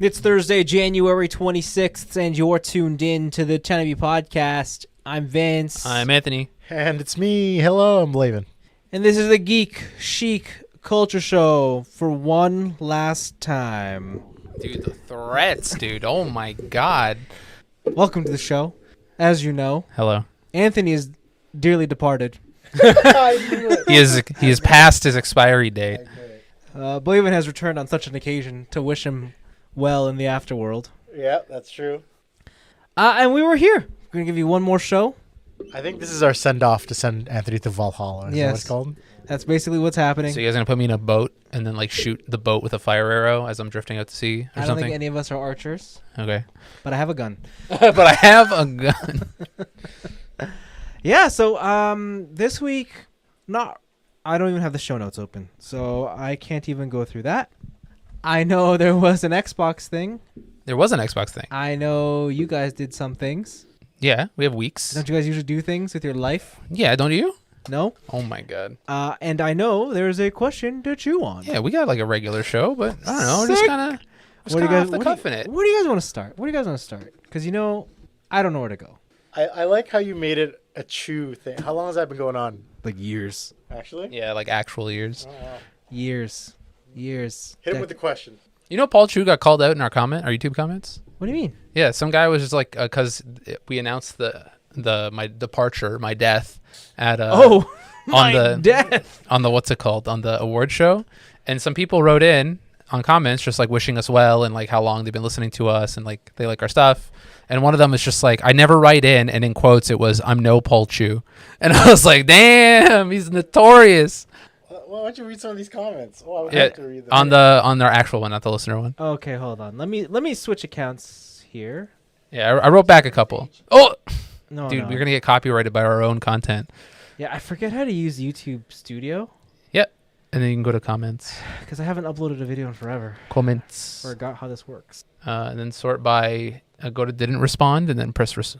It's Thursday, January 26th, and you're tuned in to the TNIAB podcast. I'm Vince. I'm Anthony. And it's me. Hello, I'm Blavin. And this is the Geek Chic Culture Show for one last time. Dude, the threats, dude. Oh, my God. Welcome to the show. As you know, Hello. Anthony is dearly departed. He is past his expiry date. Blavin has returned on such an occasion to wish him well in the afterworld. Yeah, that's true. And we were here. We're going to give you one more show. I think this is our send-off to send Anthony to Valhalla. Is that what it's called? That's basically what's happening. So you guys going to put me in a boat and then, like, shoot the boat with a fire arrow as I'm drifting out to sea or I don't something? think any of us are archers, Okay. but I have a gun. But I have a gun. Yeah, so this week, I don't even have the show notes open, so I can't even go through that. I know there was an Xbox thing. There was an Xbox thing. I know you guys did some things. Yeah, we have weeks. Don't you guys usually do things with your life? Yeah, don't you? No? Oh, my God. And I know there's a question to chew on. Yeah, we got, like, a regular show, but I don't know. Just Sick. kind of off the cuff in it. Where do you guys want to start? Where do you guys want to start? Because, I don't know where to go. I like how you made it a chew thing. How long has that been going on? Like years. Actually? Yeah, like actual years. Oh, wow. Years. Hit him with the question. You know Paul Chu got called out in our YouTube comments? What do you mean? Yeah, some guy was just like, because we announced my departure, my death at Death. on the what's it called, on the award show, and some people wrote in on comments just like wishing us well and like how long they've been listening to us and like they like our stuff. And one of them was just like, I never write in, and in quotes it was, I'm no Paul Chu. And I was like, damn, he's notorious. Why don't you read some of these comments? Oh, I would Yeah, have to read them. on their actual one, not the listener one. Okay, hold on. Let me switch accounts here. Yeah, I wrote back a couple. Oh, No, dude, no. we're gonna get copyrighted by our own content. Yeah, I forget how to use YouTube Studio Yep. And then you can go to comments. because I haven't uploaded a video in forever. Comments. Forgot how this works. And then sort by, go to didn't respond, and then press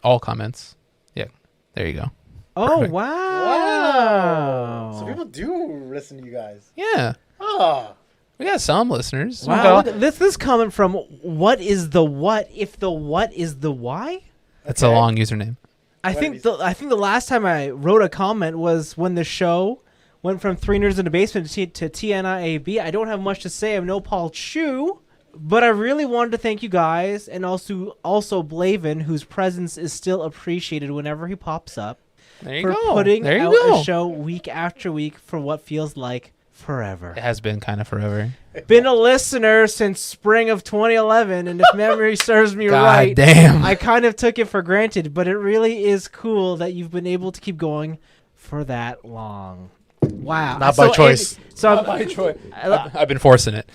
all comments. Yeah, there you go. Oh, Perfect. wow. So people do listen to you guys. Yeah, Ah. we got some listeners. Wow, look at this comment from what is the what if the what is the why? That's a long username. I think the last time I wrote a comment was when the show went from 3 Nerds in the Basement to TNIAB. I don't have much to say. I'm no Paul Chu, but I really wanted to thank you guys and also Blavin, whose presence is still appreciated whenever he pops up, There you for go. putting There you out go. a show week after week for what feels like forever. It has been kind of forever. Been a listener since spring of 2011, and if memory serves me God right, damn. I kind of took it for granted, but it really is cool that you've been able to keep going for that long. Wow. Not by choice. So by choice. I've been forcing it.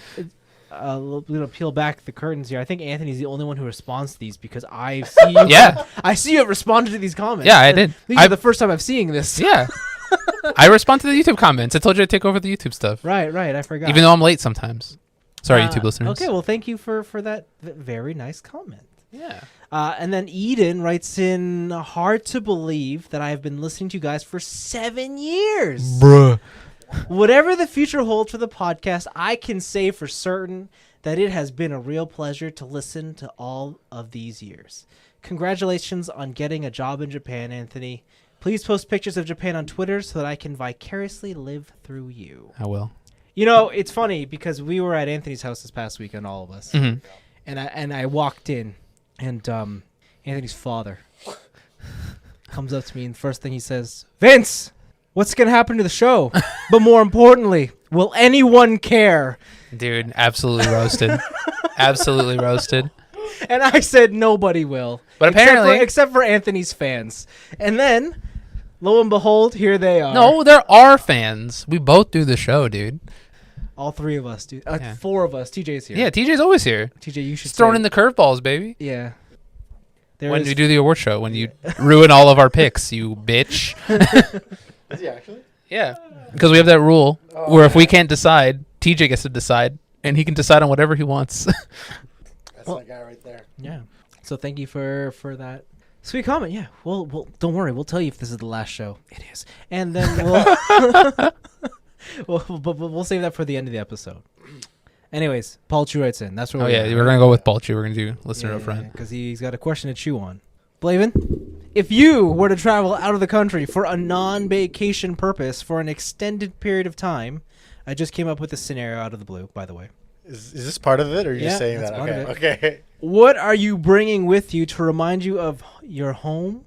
peel back the curtains here. I think Anthony's the only one who responds to these because I see you. Yeah. I see you have responded to these comments. Yeah, I did. These are the first time I'm seeing this. Yeah. I respond to the YouTube comments. I told you to take over the YouTube stuff. Right. I forgot. Even though I'm late sometimes. Sorry, YouTube listeners. Okay, well, thank you for that very nice comment. Yeah. And then Eden writes in, hard to believe that I have been listening to you guys for 7 years. Bruh. Whatever the future holds for the podcast, I can say for certain that it has been a real pleasure to listen to all of these years. Congratulations on getting a job in Japan, Anthony. Please post pictures of Japan on Twitter so that I can vicariously live through you. I will. It's funny because we were at Anthony's house this past weekend, all of us. Mm-hmm. And I walked in, and Anthony's father comes up to me, and the first thing he says, Vince, what's going to happen to the show? But more importantly, will anyone care? Dude, absolutely roasted. Absolutely roasted. And I said, nobody will. But apparently... Except for Anthony's fans. And then, lo and behold, here they are. No, there are fans. We both do the show, dude. All 3 of us, dude. Yeah. 4 of us. TJ's here. Yeah, TJ's always here. TJ, you should He's throwing say- in the curveballs, baby. Yeah. When we do the award show, when you ruin all of our picks, you bitch. Is he actually? Yeah, because we have that rule where if we can't decide, TJ gets to decide, and he can decide on whatever he wants. That's that guy right there. Yeah. So thank you for that sweet comment. Yeah. Well, don't worry. We'll tell you if this is the last show. It is. And then we'll save that for the end of the episode. Anyways, Paul Chu writes in. That's what Oh yeah, we're gonna go with Paul Chu. We're gonna do listener up front. because he's got a question to chew on. Blaven, if you were to travel out of the country for a non-vacation purpose for an extended period of time, I just came up with a scenario out of the blue, by the way. Is this part of it, or are you Yeah, saying that's that? part of Okay. it. Okay. What are you bringing with you to remind you of your home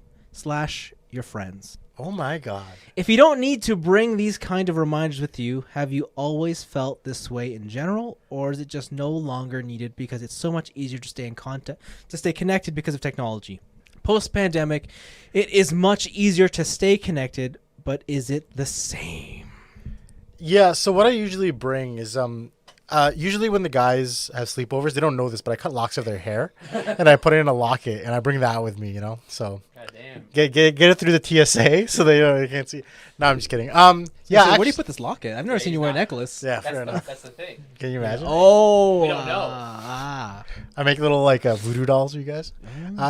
/ your friends? Oh my God. If you don't need to bring these kind of reminders with you, have you always felt this way in general, or is it just no longer needed because it's so much easier to stay in contact, to stay connected because of technology? Post-pandemic, it is much easier to stay connected, but is it the same? Yeah. So what I usually bring is usually when the guys have sleepovers, they don't know this, but I cut locks of their hair and I put it in a locket and I bring that with me. So God damn. get it through the TSA so they can't see. No, I'm just kidding. Yeah, Yeah. where do you put this locket? I've never seen you wear a necklace. Yeah, fair enough. That's the thing. Can you imagine? Oh, We don't know. I make little voodoo dolls for you guys.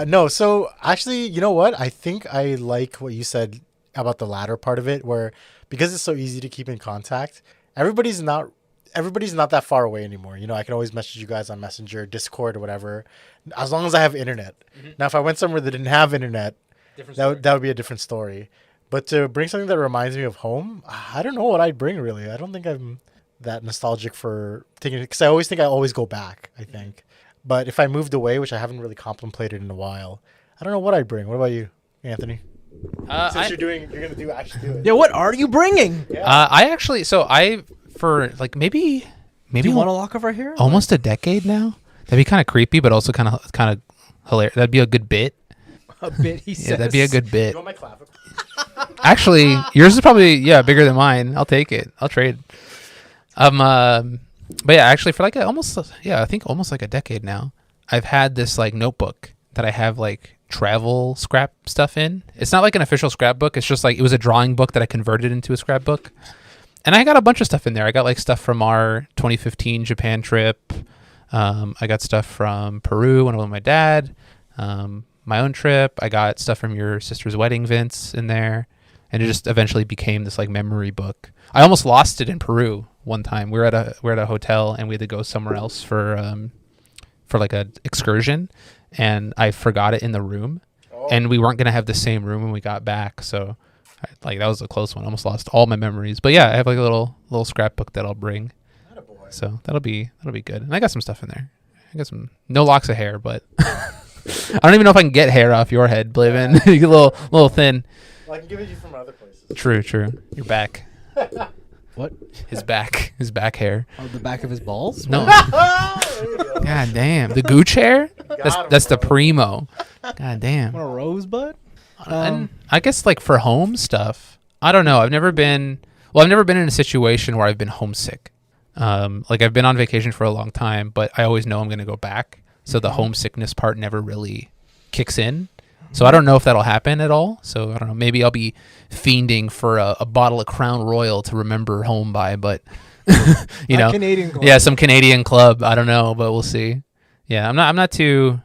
No, so actually, you know what? I think I like what you said about the latter part of it, where because it's so easy to keep in contact, everybody's not that far away anymore. I can always message you guys on Messenger, Discord, or whatever, as long as I have internet. Mm-hmm. Now, if I went somewhere that didn't have internet, that would be a different story. But to bring something that reminds me of home, I don't know what I'd bring really. I don't think I'm that nostalgic for taking it because I always think I always go back. I think, but if I moved away, which I haven't really contemplated in a while, I don't know what I'd bring. What about you, Anthony? Since you're gonna actually do it. Yeah, what are you bringing? For like maybe Do you want a lock of our hair? almost a decade now. That'd be kind of creepy, but also kind of hilarious. That'd be a good bit. A bit, he says. Yeah, that'd be a good bit. You want my clavicle? Actually, yours is probably bigger than mine. I'll take it. I'll trade. But yeah, actually for I think almost like a decade now, I've had this like notebook that I have like travel scrap stuff in. It's not like an official scrapbook. It's just like it was a drawing book that I converted into a scrapbook. And I got a bunch of stuff in there. I got like stuff from our 2015 Japan trip. I got stuff from Peru when I was with my dad. My own trip. I got stuff from your sister's wedding, Vince, in there. And it just eventually became this like memory book. I almost lost it in Peru one time. We were at a hotel and we had to go somewhere else for like a excursion, and I forgot it in the room, and we weren't gonna have the same room when we got back. So, that was a close one. I almost lost all my memories. But yeah, I have like a little scrapbook that I'll bring. So that'll be good. And I got some stuff in there. I got some no locks of hair, but I don't even know if I can get hair off your head, Blaven. You get a little thin. Well, I can give it to you from other places. True. Your back. What? His back hair. Oh, the back of his balls? No. There you go. God damn. The gooch hair? Got That's him, the bro. primo. God damn. What, a rosebud? And I guess like for home stuff, I don't know. I've never been in a situation where I've been homesick. Like I've been on vacation for a long time, but I always know I'm going to go back. So the homesickness part never really kicks in. So I don't know if that'll happen at all. So I don't know. Maybe I'll be fiending for a bottle of Crown Royal to remember home by, but Canadian club. yeah, some Canadian club. I don't know, but we'll see. Yeah, I'm not too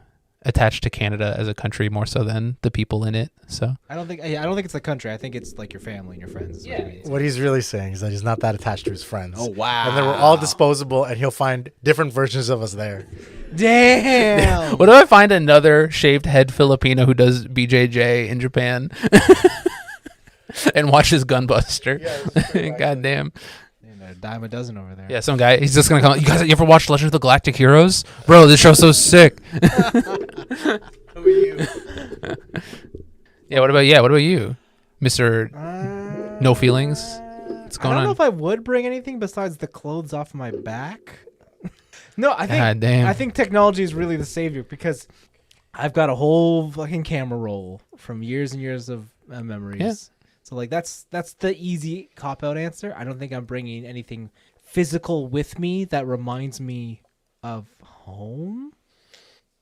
attached to Canada as a country, more so than the people in it. So I don't think it's the country. I think it's like your family and your friends. Yeah. What he's really saying is that he's not that attached to his friends. Oh, wow. And then we're all disposable, and he'll find different versions of us there. Damn. what if I find another shaved head Filipino who does BJJ in Japan and watches Gunbuster? Yeah, God damn. A dime a dozen over there. Yeah, some guy, he's just going to come. You ever watch Legend of the Galactic Heroes? Bro, this show's so sick. Who are you? Yeah, what about you? Mr. No Feelings? What's going I don't know on? if I would bring anything besides the clothes off my back. No, I think God damn. I think technology is really the savior because I've got a whole fucking camera roll from years and years of memories. Yeah. So like that's the easy cop out answer. I don't think I'm bringing anything physical with me that reminds me of home,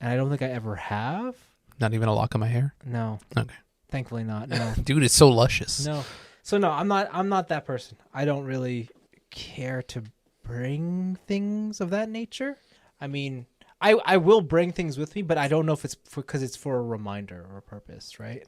and I don't think I ever have. Not even a lock of my hair? No. Okay. Thankfully not. No. Dude, it's so luscious. No. So no, I'm not that person. I don't really care to bring things of that nature. I mean, I will bring things with me, but I don't know if it's because it's for a reminder or a purpose, right?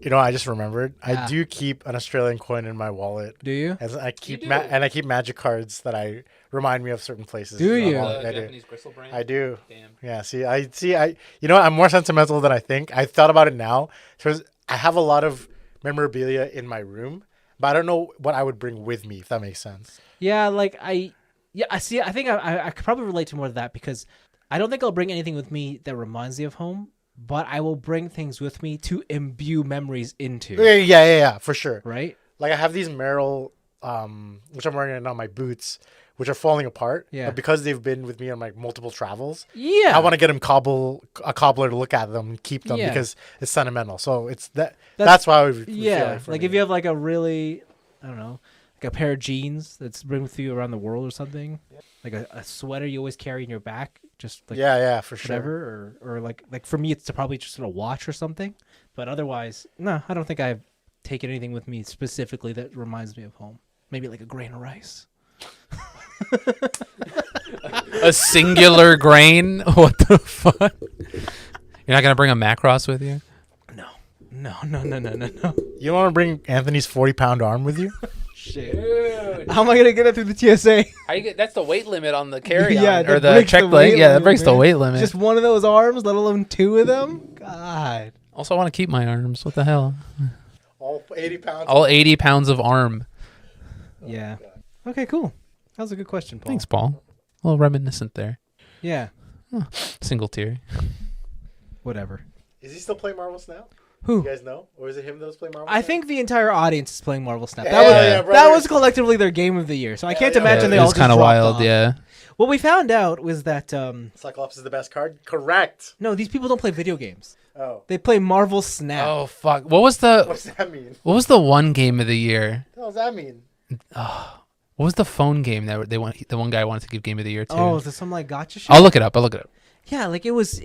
You know, I just remembered. Yeah. I do keep an Australian coin in my wallet. Do you? As I keep You do? and I keep magic cards that I remind me of certain places. Do in my you? wallet. I do. Japanese crystal brand. I do. Damn. Yeah. I. You know, what? I'm more sentimental than I think. I thought about it now. So I have a lot of memorabilia in my room, but I don't know what I would bring with me. If that makes sense. Yeah, like I see. I think I could probably relate to more of that because I don't think I'll bring anything with me that reminds me of home, but I will bring things with me to imbue memories into. Yeah, for sure. Right? Like I have these Merrill, which I'm wearing right now, my boots, which are falling apart. Yeah. But because they've been with me on like multiple travels, Yeah. I want to get a cobbler to look at them and keep them Yeah. because it's sentimental. So it's that's why we feel Yeah, for like me. if you have like a really, I don't know, like a pair of jeans that's bring with you around the world or something, like a sweater you always carry in your back, just like yeah, for sure. whatever, or like for me it's probably just a watch or something. But otherwise, no, I don't think I've taken anything with me specifically that reminds me of home. Maybe like a grain of rice. A singular grain? What the fuck? You're not gonna bring a Macross with you? No. You don't want to bring Anthony's 40-pound arm with you? Shit. Dude. How am I gonna get it through the TSA? How you get? That's the weight limit on the carry-on Yeah, or that the breaks the check weight plate. Yeah, that limit, breaks the man. weight limit. Just one of those arms, let alone two of them. God. Also, I want to keep my arms. What the hell? All 80 pounds. All 80 pounds of arm. Yeah. Okay, cool. That was a good question, Paul. Thanks, Paul. A little reminiscent there. Yeah. Single tier. Whatever. Is he still playing Marvel Snap? Who? You guys know? Or is it him that was playing Marvel I Snap? think the entire audience is playing Marvel Snap. Hell yeah, That brother. was collectively their game of the year. So I can't yeah, imagine yeah. they it all was just kind of dropped wild. off. Yeah. What we found out was that Cyclops is the best card? Correct. no, these people don't play video games. Oh. They play Marvel Snap. Oh fuck! What was What's that mean? the one game of the year? What does that mean? What was the phone game that the one guy wanted to give game of the year to? Oh, is there some like gotcha shit? I'll look it up. Yeah, like it was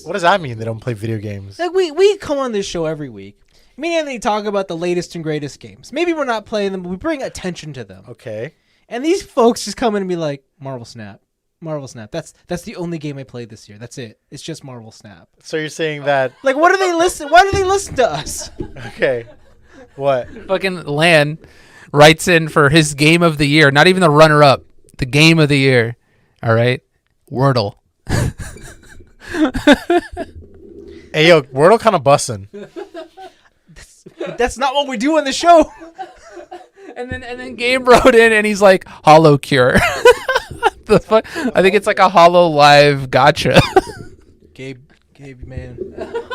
What does that mean? They don't play video games. like we come on this show every week. Me and Anthony talk about the latest and greatest games. Maybe we're not playing them, but we bring attention to them. Okay. And these folks just come in and be like, Marvel Snap. Marvel Snap. That's the only game I played this year. That's it. It's just Marvel Snap. So you're saying that... Like, what do they listen? Why do they listen to us? Okay. What? Fucking Lan writes in for his game of the year. Not even the runner-up. The game of the year. All right. Wordle. Hey, yo, Wordle kind of bussin'. That's not what we do on the show. And then Gabe wrote in and he's like, Hollow Cure. The fuck? I think it's like a Hollow Live gotcha. Gabe, man.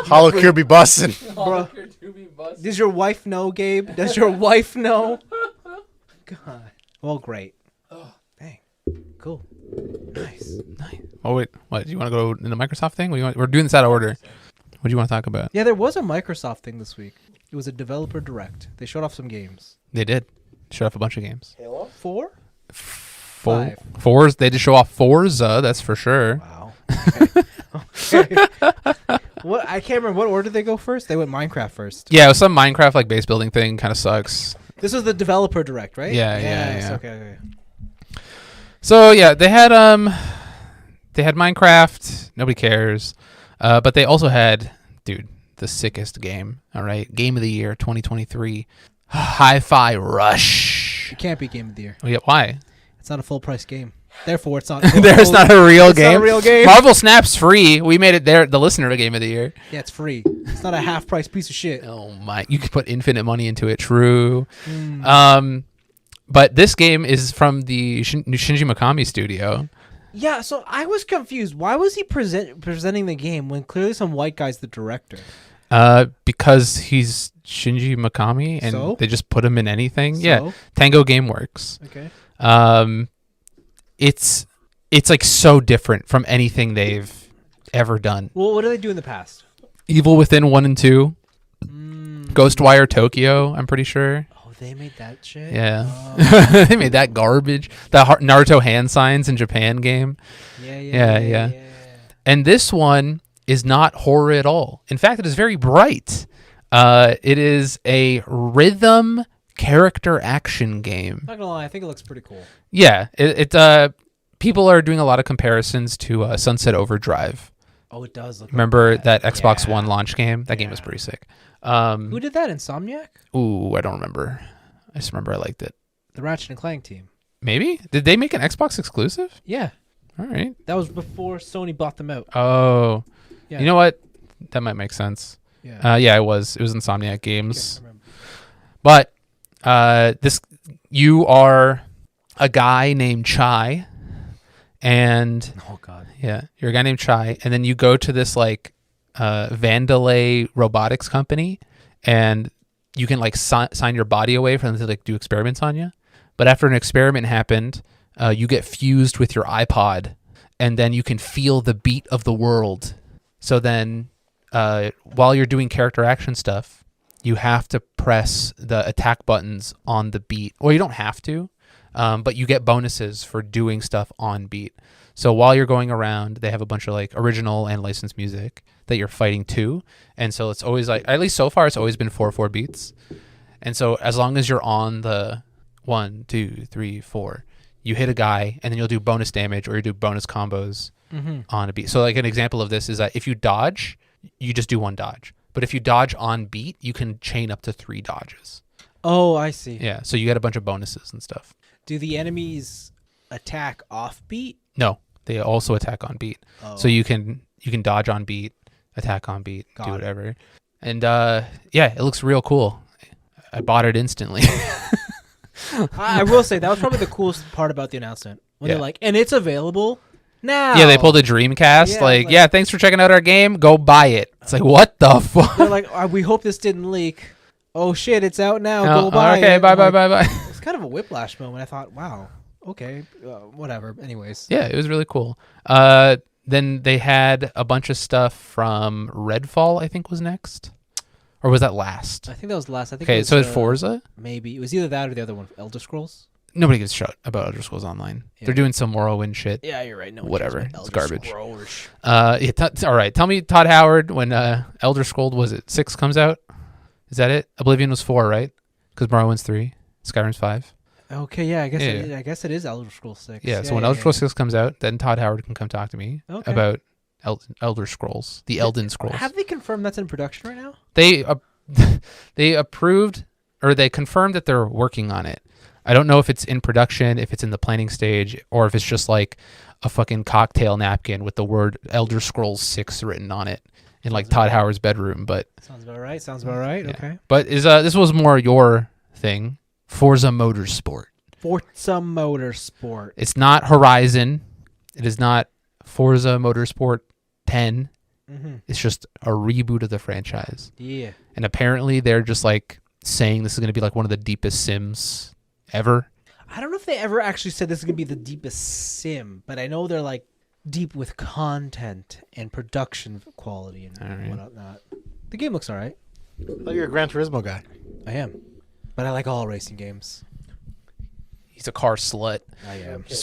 Hollow Cure be bussin'. Bro, does your wife know, Gabe? Does your wife know? God. Well, great. Dang. Cool. Nice. Oh, wait. What? Do you want to go in the Microsoft thing? We're doing this out of order. What do you want to talk about? Yeah, there was a Microsoft thing this week. It was a developer direct. They showed off some games. They did. Showed off a bunch of games. Halo? 4? Four. 5. Forza. They did show off Forza. That's for sure. Wow. Okay. What? I can't remember. What order did they go first? They went Minecraft first. Yeah, it was some Minecraft like base building thing. Kind of sucks. This was the developer direct, right? Yeah. Okay. So yeah, they had Minecraft. Nobody cares. But they also had, dude, the sickest game. All right, game of the year 2023, Hi-Fi Rush. It can't be game of the year. Oh, yeah, why? It's not a full price game. Therefore, it's not. There's not a real It's game. not a real game. Marvel Snap's free. We made it the listener to game of the year. Yeah, it's free. It's not a half price piece of shit. Oh my! You could put infinite money into it. True. Mm. But this game is from the Shinji Mikami studio. Yeah, so I was confused. Why was he presenting the game when clearly some white guy's the director? Because he's Shinji Mikami, and So? they just put him in anything. So? Yeah, Tango Gameworks. Okay. It's like so different from anything they've ever done. Well, what do they do in the past? Evil Within 1 and 2, Ghostwire Tokyo. I'm pretty sure. Oh, they made that shit? Yeah, Oh. they made that garbage. The Naruto hand signs in Japan game. Yeah. And this one is not horror at all. In fact, it is very bright. It is a rhythm character action game. Not gonna lie, I think it looks pretty cool. Yeah, people are doing a lot of comparisons to Sunset Overdrive. Oh, it does look. Remember like that Xbox Yeah. One launch game? That game was Yeah. pretty sick. Who did that? Insomniac? Ooh, I don't remember. I just remember I liked it. The Ratchet and Clank team. Maybe? Did they make an Xbox exclusive? Yeah. All right. That was before Sony bought them out. Oh. Yeah. You know what? That might make sense. Yeah. Yeah, it was. It was Insomniac Games. I remember. But you are a guy named Chai, and Oh God. yeah, you're a guy named Chai, and then you go to this like Vandalay robotics company, and you can like sign your body away for them to like do experiments on you. But after an experiment happened, you get fused with your iPod, and then you can feel the beat of the world. So then, while you're doing character action stuff, you have to press the attack buttons on the beat. Well, you don't have to, but you get bonuses for doing stuff on beat. So while you're going around, they have a bunch of like original and licensed music that you're fighting to. And so it's always like, at least so far, it's always been 4/4 beats. And so as long as you're on the 1, 2, 3, 4, you hit a guy, and then you'll do bonus damage or you do bonus combos on a beat. So like an example of this is that if you dodge, you just do one dodge. But if you dodge on beat, you can chain up to 3 dodges. Oh, I see. Yeah, so you get a bunch of bonuses and stuff. Do the enemies attack off beat? No, they also attack on beat. Oh. So you can dodge on beat, attack on beat, Got do it. whatever. And yeah, it looks real cool. I bought it instantly. I will say that was probably the coolest part about the announcement when Yeah. they're like, and it's available now. Yeah, they pulled a Dreamcast. Yeah, like, like- yeah, thanks for checking out our game. Go buy it. It's like, what the fuck? They're like, we hope this didn't leak. Oh shit, it's out now. Oh, Go buy okay, it. bye, Like, bye, bye. It's kind of a whiplash moment. I thought, wow, okay, whatever. Anyways, Yeah, it was really cool. Then they had a bunch of stuff from Redfall, I think was next. Or was that last? I think that was last. I think. Okay, it was, so it's Forza? Maybe it was either that or the other one, Elder Scrolls. Nobody gives a shit about Elder Scrolls Online. Yeah. They're doing some Morrowind shit. Yeah, you're right. No, one Whatever. cares about It's Elder garbage. Scrolls. Yeah, all right. Tell me, Todd Howard, when Elder Scrolls, was it 6 comes out? Is that it? Oblivion was 4, right? Because Morrowind's 3. Skyrim's 5. Okay, yeah, I guess. Yeah. I guess it is Elder Scrolls 6. Yeah, so when Elder Scrolls 6 comes out, then Todd Howard can come talk to me Okay. about Elder Scrolls, the Elden Scrolls. Have they confirmed that's in production right now? They approved, or they confirmed that they're working on it. I don't know if it's in production, if it's in the planning stage, or if it's just like a fucking cocktail napkin with the word Elder Scrolls 6 written on it in like Todd Howard's bedroom. But Sounds about right. Sounds about right. yeah. Okay. But this was more your thing, Forza Motorsport. Forza Motorsport. It's not Horizon. It is not Forza Motorsport 10. Mm-hmm. It's just a reboot of the franchise. Yeah. And apparently they're just like saying this is going to be like one of the deepest sims ever. I don't know if they ever actually said this is gonna be the deepest sim, but I know they're like deep with content and production quality and All right. whatnot. The game looks alright. Oh, you're a Gran Turismo guy. I am, but I like all racing games. He's a car slut. I am. Just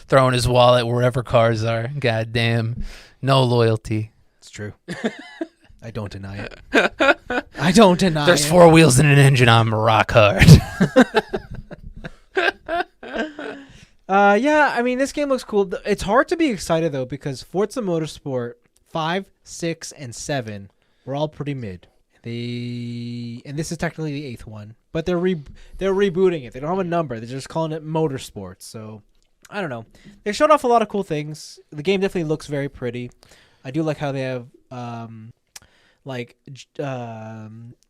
throwing his wallet wherever cars are. God damn. No loyalty. It's true. I don't deny it. I don't deny There's it. 4 wheels and an engine. I'm rock hard. Yeah, I mean, this game looks cool. It's hard to be excited, though, because Forza Motorsport 5, 6, and 7 were all pretty mid. And this is technically the 8th one, but they're rebooting it. They don't have a number. They're just calling it Motorsport. So, I don't know. They showed off a lot of cool things. The game definitely looks very pretty. I do like how they have,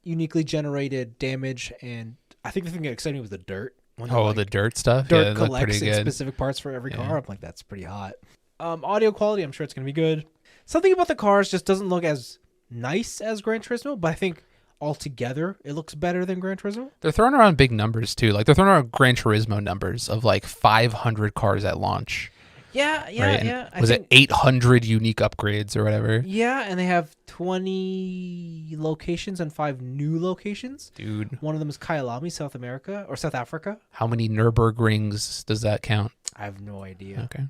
uniquely generated damage, and I think the thing that excited me was the dirt. When they, The dirt stuff? dirt Yeah, that looked collects pretty in good. specific parts for every Yeah. car. I'm like, that's pretty hot. Audio quality, I'm sure it's gonna be good. Something about the cars just doesn't look as nice as Gran Turismo, but I think altogether it looks better than Gran Turismo. They're throwing around big numbers, too. Like, they're throwing around Gran Turismo numbers of like 500 cars at launch. Yeah, right? And yeah. was it 800 unique upgrades or whatever? Yeah, and they have 20 locations and 5 new locations. Dude, One of them is Kyalami, South America or South Africa. how many Nürburgrings does that count? I have no idea. Okay.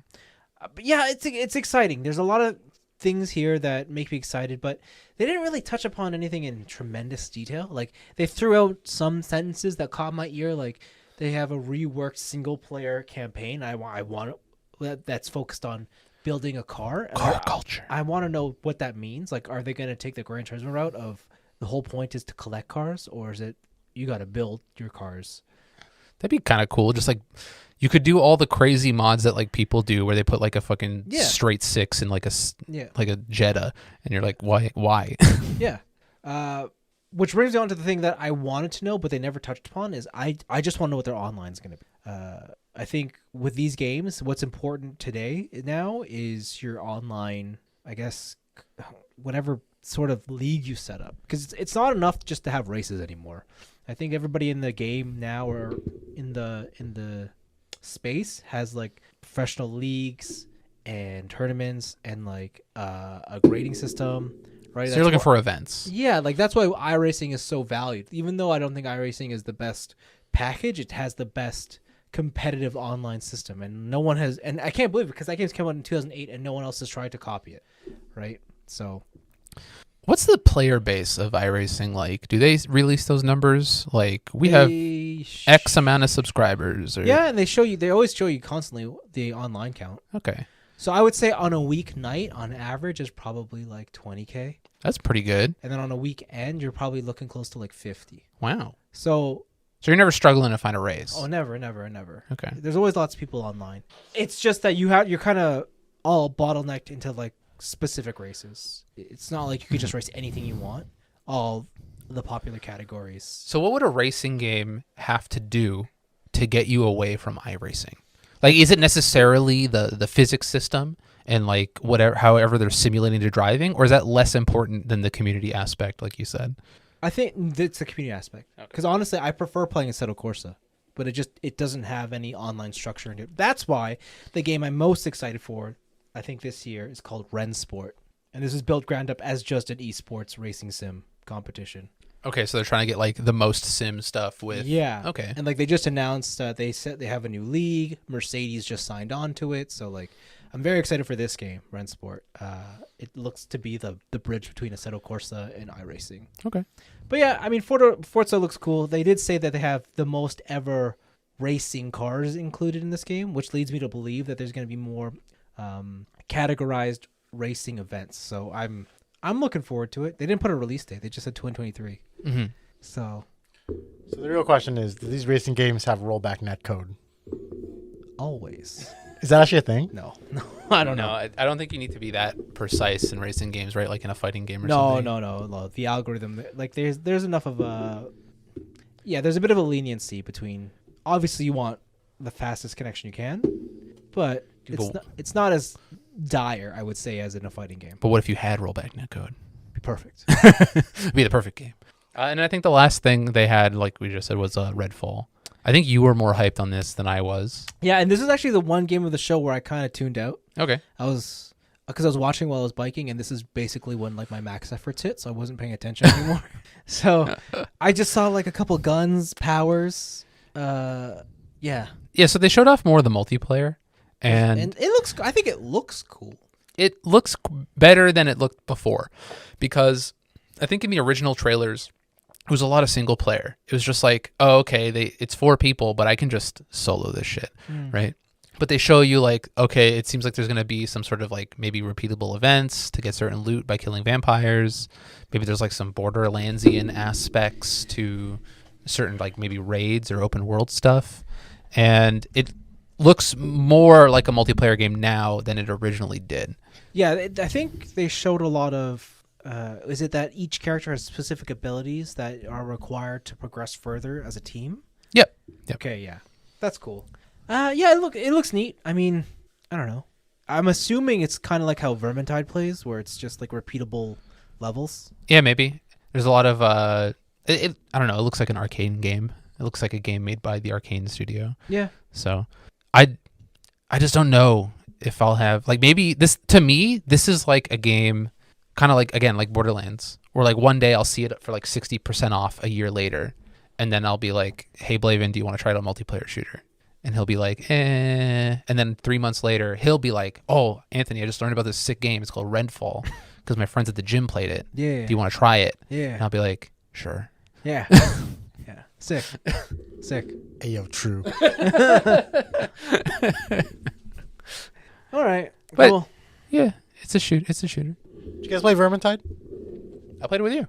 But yeah, it's exciting. There's a lot of things here that make me excited, but they didn't really touch upon anything in tremendous detail. Like, they threw out some sentences that caught my ear, like they have a reworked single player campaign. I want that's focused on building a car. Car culture. I want to know what that means. Like, are they going to take the Gran Turismo route of the whole point is to collect cars, or is it you got to build your cars? That'd be kind of cool. Just like you could do all the crazy mods that like people do, where they put like a fucking straight six in like a Jetta, and you're like, why? Yeah. Which brings me on to the thing that I wanted to know, but they never touched upon, is I just want to know what their online is going to be. I think with these games, what's important today now is your online, I guess, whatever sort of league you set up. Because it's not enough just to have races anymore. I think everybody in the game now, or in the space, has like professional leagues and tournaments and like a grading system. Right? So you're looking for events. Yeah, like that's why iRacing is so valued. Even though I don't think iRacing is the best package, it has the best competitive online system, and no one has. And I can't believe it, because that game's came out in 2008, and no one else has tried to copy it. Right? So, what's the player base of iRacing like? Do they release those numbers? Like we have X amount of subscribers. Or... Yeah, and they always show you constantly the online count. Okay. So I would say on a weeknight, on average, is probably like 20K. That's pretty good. And then on a weekend, you're probably looking close to like 50. Wow. So you're never struggling to find a race? Oh, never. Okay. There's always lots of people online. It's just that you're kind of all bottlenecked into like specific races. It's not like you could just race anything you want. All the popular categories. So what would a racing game have to do to get you away from iRacing? Like, is it necessarily the physics system and like however they're simulating the driving, or is that less important than the community aspect, like you said? I think it's the community aspect. Because honestly, I prefer playing Assetto Corsa, but it doesn't have any online structure in it. That's why the game I'm most excited for, I think this year, is called Rensport, and this is built ground up as just an esports racing sim competition. Okay, so they're trying to get like the most sim stuff with... Yeah. Okay. And like they just announced they said they have a new league. Mercedes just signed on to it. So like I'm very excited for this game, Rensport. It looks to be the bridge between Assetto Corsa and iRacing. Okay. But yeah, I mean, Forza looks cool. They did say that they have the most ever racing cars included in this game, which leads me to believe that there's going to be more categorized racing events. So I'm looking forward to it. They didn't put a release date. They just said 2023. Mm-hmm. So the real question is, do these racing games have rollback netcode? Always. Is that actually a thing? No, I don't know. I don't think you need to be that precise in racing games, right? Like in a fighting game or No, something. no. The algorithm, like there's enough of there's a bit of a leniency between. Obviously, you want the fastest connection you can, but it's not as dire, I would say, as in a fighting game. But what if you had rollback netcode? Be perfect. It'd be the perfect game. And I think the last thing they had, like we just said, was Redfall. I think you were more hyped on this than I was. Yeah, and this is actually the one game of the show where I kind of tuned out. Okay. Because I was watching while I was biking, and this is basically when like my max efforts hit, so I wasn't paying attention anymore. So I just saw like a couple guns, powers. Yeah. Yeah, so they showed off more of the multiplayer. And it looks. I think it looks cool. It looks better than it looked before, because I think in the original trailers, it was a lot of single player. It was just like, oh, okay, it's 4 people, but I can just solo this shit, right? But they show you like, okay, it seems like there's going to be some sort of like maybe repeatable events to get certain loot by killing vampires. Maybe there's like some Borderlandsian aspects to certain like maybe raids or open world stuff. And it looks more like a multiplayer game now than it originally did. Yeah, I think they showed a lot of. Is it that each character has specific abilities that are required to progress further as a team? Yep. Okay, yeah, that's cool. Yeah, it looks neat. I mean, I don't know. I'm assuming it's kind of like how Vermintide plays, where it's just like repeatable levels. Yeah, maybe. There's a lot of I don't know. It looks like an Arcane game. It looks like a game made by the Arcane studio. Yeah. So, I just don't know if I'll have like maybe this. To me, this is like a game. Kind of like, again, like Borderlands, where like one day I'll see it for like 60% off a year later, and then I'll be like, hey, Blaven, do you want to try out a multiplayer shooter? And he'll be like, eh. And then 3 months later, he'll be like, oh, Anthony, I just learned about this sick game. It's called Redfall because my friends at the gym played it. Yeah. Do you want to try it? Yeah. And I'll be like, sure. Yeah. Yeah. Sick. Ayo, true. All right. But, cool. Yeah, it's a shooter. Did you guys play Vermintide? I played it with you.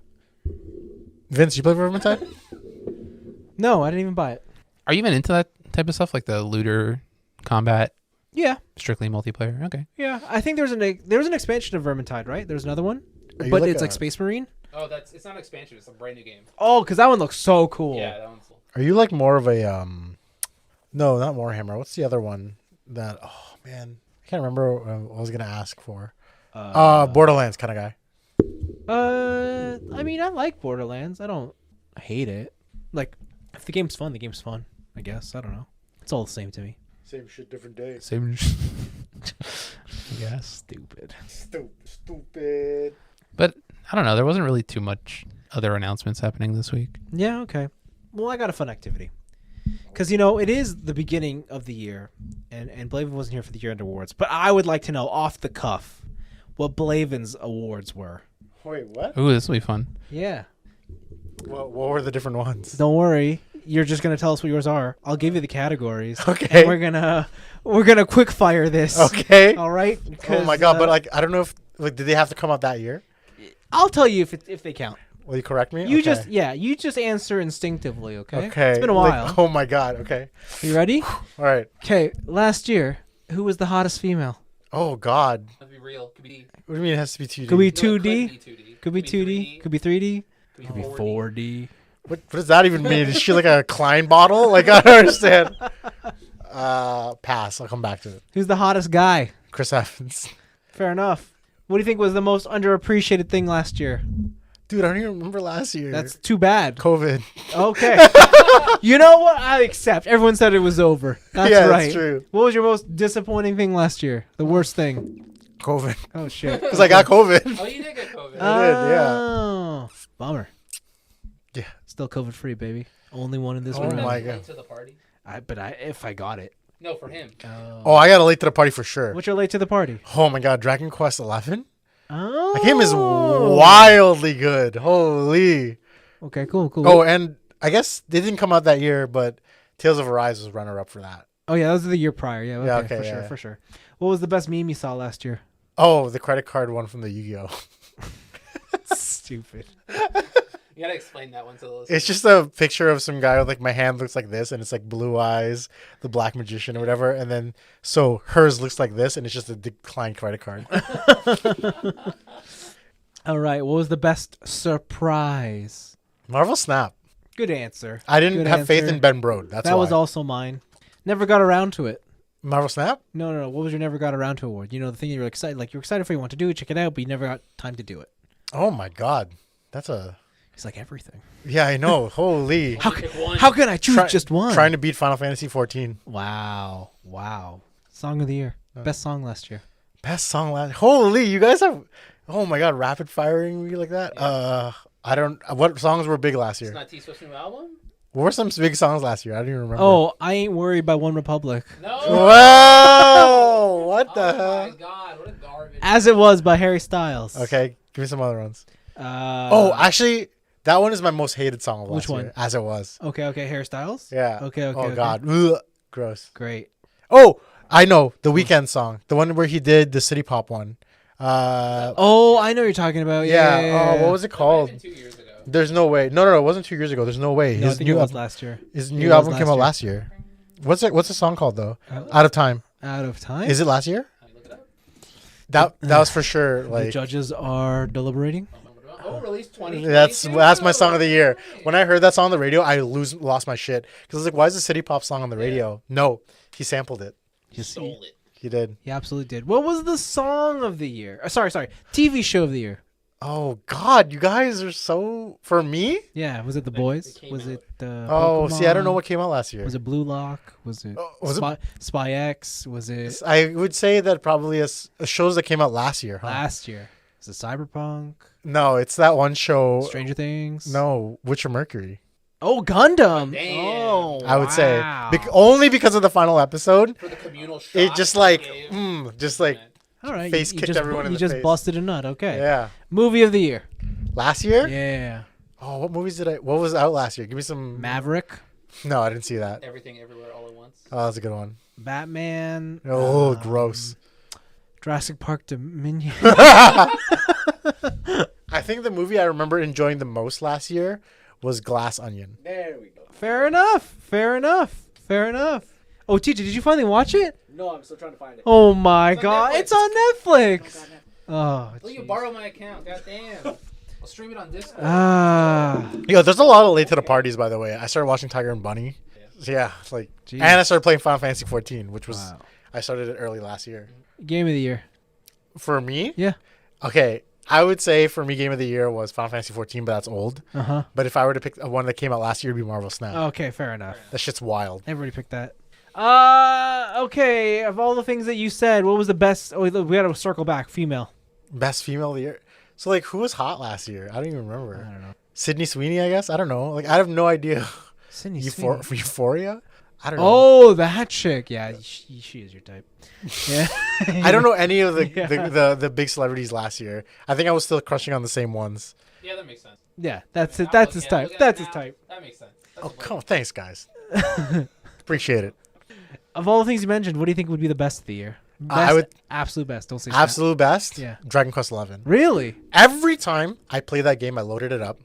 Vince, you play Vermintide? No, I didn't even buy it. Are you even into that type of stuff, like the looter combat, Yeah, strictly multiplayer? Okay. yeah. I think there was an expansion of Vermintide, right? There's another one, Are you but like it's a- like Space Marine. Oh, it's not an expansion. It's a brand new game. Oh, because that one looks so cool. Yeah, that one's. Are you like more of a No, not Warhammer. What's the other one that? Oh man, I can't remember what I was gonna ask for. Borderlands kind of guy. I mean, I like Borderlands. I don't hate it. Like, if the game's fun, the game's fun. I guess. I don't know. It's all the same to me. Same shit, different day. Same. Yeah. Stupid. Stupid. But I don't know. There wasn't really too much other announcements happening this week. Yeah. Okay. Well, I got a fun activity. Because, it is the beginning of the year, and Blaven wasn't here for the year-end awards. But I would like to know, off the cuff, what Blaven's awards were. Wait, what? Ooh, this will be fun. Yeah. What were the different ones? Don't worry. You're just going to tell us what yours are. I'll give you the categories. Okay. And we're gonna quick fire this. Okay. All right? Oh my god! But I don't know if did they have to come out that year? I'll tell you if they count. Will you correct me? You Okay. you just answer instinctively, okay? Okay. It's been a while. Oh my god. Okay. You ready? All right. Okay. Last year, who was the hottest female? Oh god. Let's be real. Could be. What do you mean it has to be 2D? Could be No, it 2D. Could be 2D. Could be 2D. Could be 3D. Could be 4D. What does that even mean? Is she like a Klein bottle? Like I don't understand. Pass. I'll come back to it. Who's the hottest guy? Chris Evans. Fair enough. What do you think was the most underappreciated thing last year? Dude, I don't even remember last year. That's too bad. COVID. Okay. You know what? I accept. Everyone said it was over. That's Yeah, right. that's true. What was your most disappointing thing last year? The worst thing? COVID. Oh, shit. Because I got COVID. Oh, you did get COVID. I did, yeah. Oh, bummer. Yeah. Still COVID free, baby. Only one in this Oh room. my Late God. To the party? If I got it. No, for him. Oh, I got late to the party for sure. What's your late to the party? Oh my god, Dragon Quest 11? Oh. That game is wildly good. Holy. Okay, cool. Oh, and I guess they didn't come out that year, but Tales of Arise was runner-up for that. Oh, yeah, that was the year prior. Yeah, okay, Yeah, okay, for yeah, sure, yeah. for sure. What was the best meme you saw last year? Oh, the credit card one from the Yu-Gi-Oh! Stupid. You gotta explain that one to the listeners. It's just a picture of some guy with like my hand looks like this, and it's like blue eyes, the black magician or whatever, and then so hers looks like this, and it's just a declined credit card. All right, what was the best surprise? Marvel Snap. Good answer. I didn't Good have faith answer. in Ben Brode. That's That why. was also mine. Never got around to it. Marvel Snap. No. What was your never got around to award? You know, the thing you're excited, like you're excited for, you want to do it, check it out, but you never got time to do it. Oh my god, that's a It's like everything. yeah. I know. Holy. How Pick one. can I choose Try- just one? Trying to beat Final Fantasy 14. Wow. Song of the year. Best song last year. Best song last. Holy, you guys have. Oh my god, rapid firing me like that. I don't. What songs were big last It's year? not T Swift's new album? What were some big songs last year? I don't even remember. Oh, I Ain't Worried by One Republic. No. Whoa! What the Oh hell? my god, what a garbage. As It Was by Harry Styles. Okay, give me some other ones. Oh, Actually, that one is my most hated song of last Which one? year. As It Was. Okay, Harry Styles? Yeah. Okay. Oh okay. god. Ugh, gross. Great. Oh, I know the Weeknd song, the one where he did the City Pop one. Oh, I know what you're talking about. Yeah. Oh, what was it That might have called? been 2 years ago. There's no way. No, it wasn't 2 years ago. There's no way. No, I His think it new was last year. his It new was album came last out year. last year. What's the song called though? Uh, Out of Time. Out of Time? Is it last year? Can you look it up? That was for sure. The Like judges are deliberating. Oh, release 20. that's my song of the year. When I heard that song on the radio, I lost my shit because I was like, why is the City Pop song on the radio? No, he sampled it. He stole it. He did. He absolutely did. What was the song of the year? Sorry. TV show of the year. Oh God, you guys are so for me. Yeah. Was it The Boys? came Was out. it Oh, see, I don't know Pokemon? what came out last year. Was it Blue Lock? Was it, Oh, was it- Spy X? Was it I would say that probably shows that came out last year. Huh? last year? Was it Cyberpunk? No, it's that one show. Stranger Things? No, Witcher Mercury. Oh, Gundam. Damn. Oh, I would say wow. only because of the final episode. For the communal shot. It just like, he gave. All right. face you kicked just, everyone in you the just face. busted a nut. Okay. Yeah. Movie of the year. Last year? Yeah. Oh, what movies what was out last year? Give me some. Maverick. No, I didn't see that. Everything, everywhere, all at once. Oh, that's a good one. Batman. Oh, gross. Jurassic Park Dominion. I think the movie I remember enjoying the most last year was Glass Onion. There we go. Fair enough. Oh, Chicha, did you finally watch it? No, I'm still trying to find it. Oh my It's on god, Netflix. it's on Netflix. Oh, Will you jeez. borrow my account? Goddamn. I'll stream it on Discord. Ah, Yo, there's a lot of late to the parties, by the way. I started watching Tiger and Bunny. Yeah, it's like, Jeez. and I started playing Final Fantasy 14, which was Wow. I started it early last year. Game of the year. For me, Yeah. okay, I would say for me, game of the year was Final Fantasy 14, but that's old. Uh-huh. But if I were to pick one that came out last year, it'd be Marvel Snap. Okay, fair enough. That shit's wild. Everybody picked that. Okay, of all the things that you said, what was the best? Oh, we got to circle back. Female. Best female of the year. So like, who was hot last year? I don't even remember. I don't know. Sydney Sweeney, I guess. I don't know. Like, I have no idea. Sydney Sweeney. Euphoria. I don't know. Oh, that chick. Yeah, she is your type. Yeah. I don't know any of the, Yeah. the big celebrities last year. I think I was still crushing on the same ones. Yeah, that makes sense. Yeah, that's I'm it. That's looking his at- type. looking at That's it his now. type. That makes sense. Oh, come on. Thanks, guys. Appreciate it. Of all the things you mentioned, what do you think would be the best of the year? Best, I would- absolute best. Don't say Absolute best. Yeah. Dragon Quest 11. Really? Every time I played that game, I loaded it up.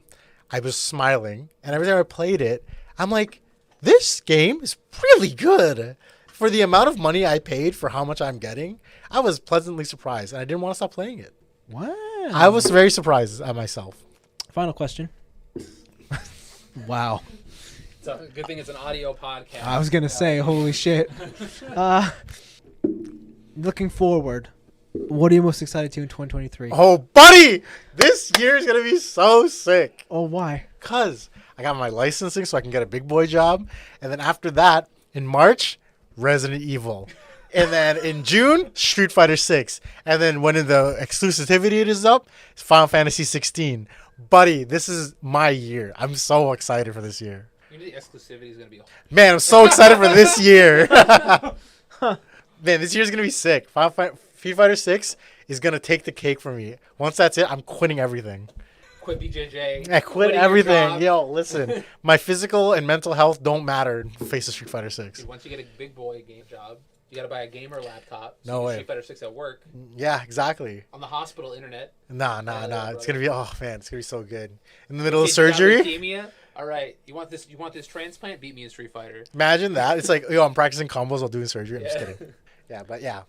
I was smiling, and every time I played it, I'm like, this game is really good. For the amount of money I paid for how much I'm getting, I was pleasantly surprised, and I didn't want to stop playing it. Wow. I was very surprised at myself. Final question. Wow. It's a good thing it's an audio podcast. I was gonna say, holy shit. Looking forward, what are you most excited to in 2023? Oh, buddy, this year is gonna be so sick. Oh, why? Cause I got my licensing, so I can get a big boy job, and then after that, in March, Resident Evil, and then in June, Street Fighter 6, and then when the exclusivity is up, it's Final Fantasy 16. Buddy, this is my year. I'm so excited for this year. You know the exclusivity is gonna be. Man, I'm so excited for this year. Man, this year's gonna be sick. Street Fighter 6 is gonna take the cake for me. Once that's it, I'm quitting everything. Quit BJJ. I quit quitting your everything. job. Yo, listen, my physical and mental health don't matter in the face of Street Fighter 6. Dude, once you get a big boy game job, you gotta buy a gamer laptop. So No you can way. Street Fighter 6 at work Yeah, exactly. on the hospital internet. Nah. Yeah, It's brother. gonna be, oh man, it's gonna be so good. In the middle of Kid, you got surgery, leukemia? All right, you want this? You want this transplant? Beat me in Street Fighter. imagine that. It's like, yo, I'm practicing combos while doing surgery. I'm just Yeah. kidding. Yeah, but yeah.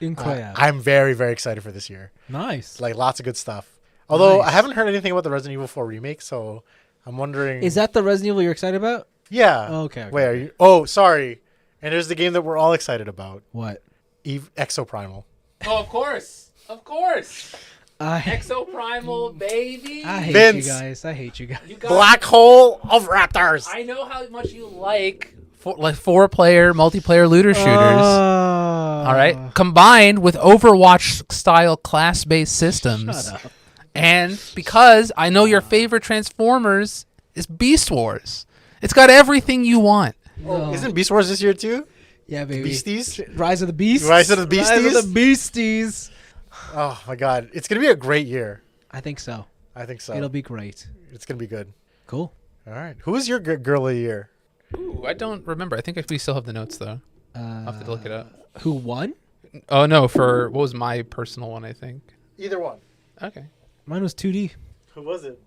Incroyable. I'm very, very excited for this year. Nice. Like, lots of good stuff. Although, Nice. I haven't heard anything about the Resident Evil 4 remake, so I'm wondering. Is that the Resident Evil you're excited about? Yeah. Oh, okay. Wait, are you? Oh, sorry. And there's the game that we're all excited about. What? Exoprimal. Oh, of course. I Exoprimal, baby. hate Vince. you guys. I hate you guys. You got. Black Hole of Raptors. I know how much you like four-player multiplayer looter shooters. All right, combined with Overwatch-style class-based systems. Shut up. And because I know your favorite Transformers is Beast Wars, it's got everything you want. No. Isn't Beast Wars this year too? Yeah, baby. Beasties? Rise of the Beasts. Rise of the Rise Beasties? of the Beasties. Oh my god. It's gonna be a great year. I think so. I think so. It'll be great. It's gonna be good. Cool. All right. Who is your girl of the year? Ooh, I don't remember. I think we still have the notes though. I'll have to look it up. Who won? Oh no, for what was my personal one? I think. Either one. Okay. Mine was 2D. Who was it?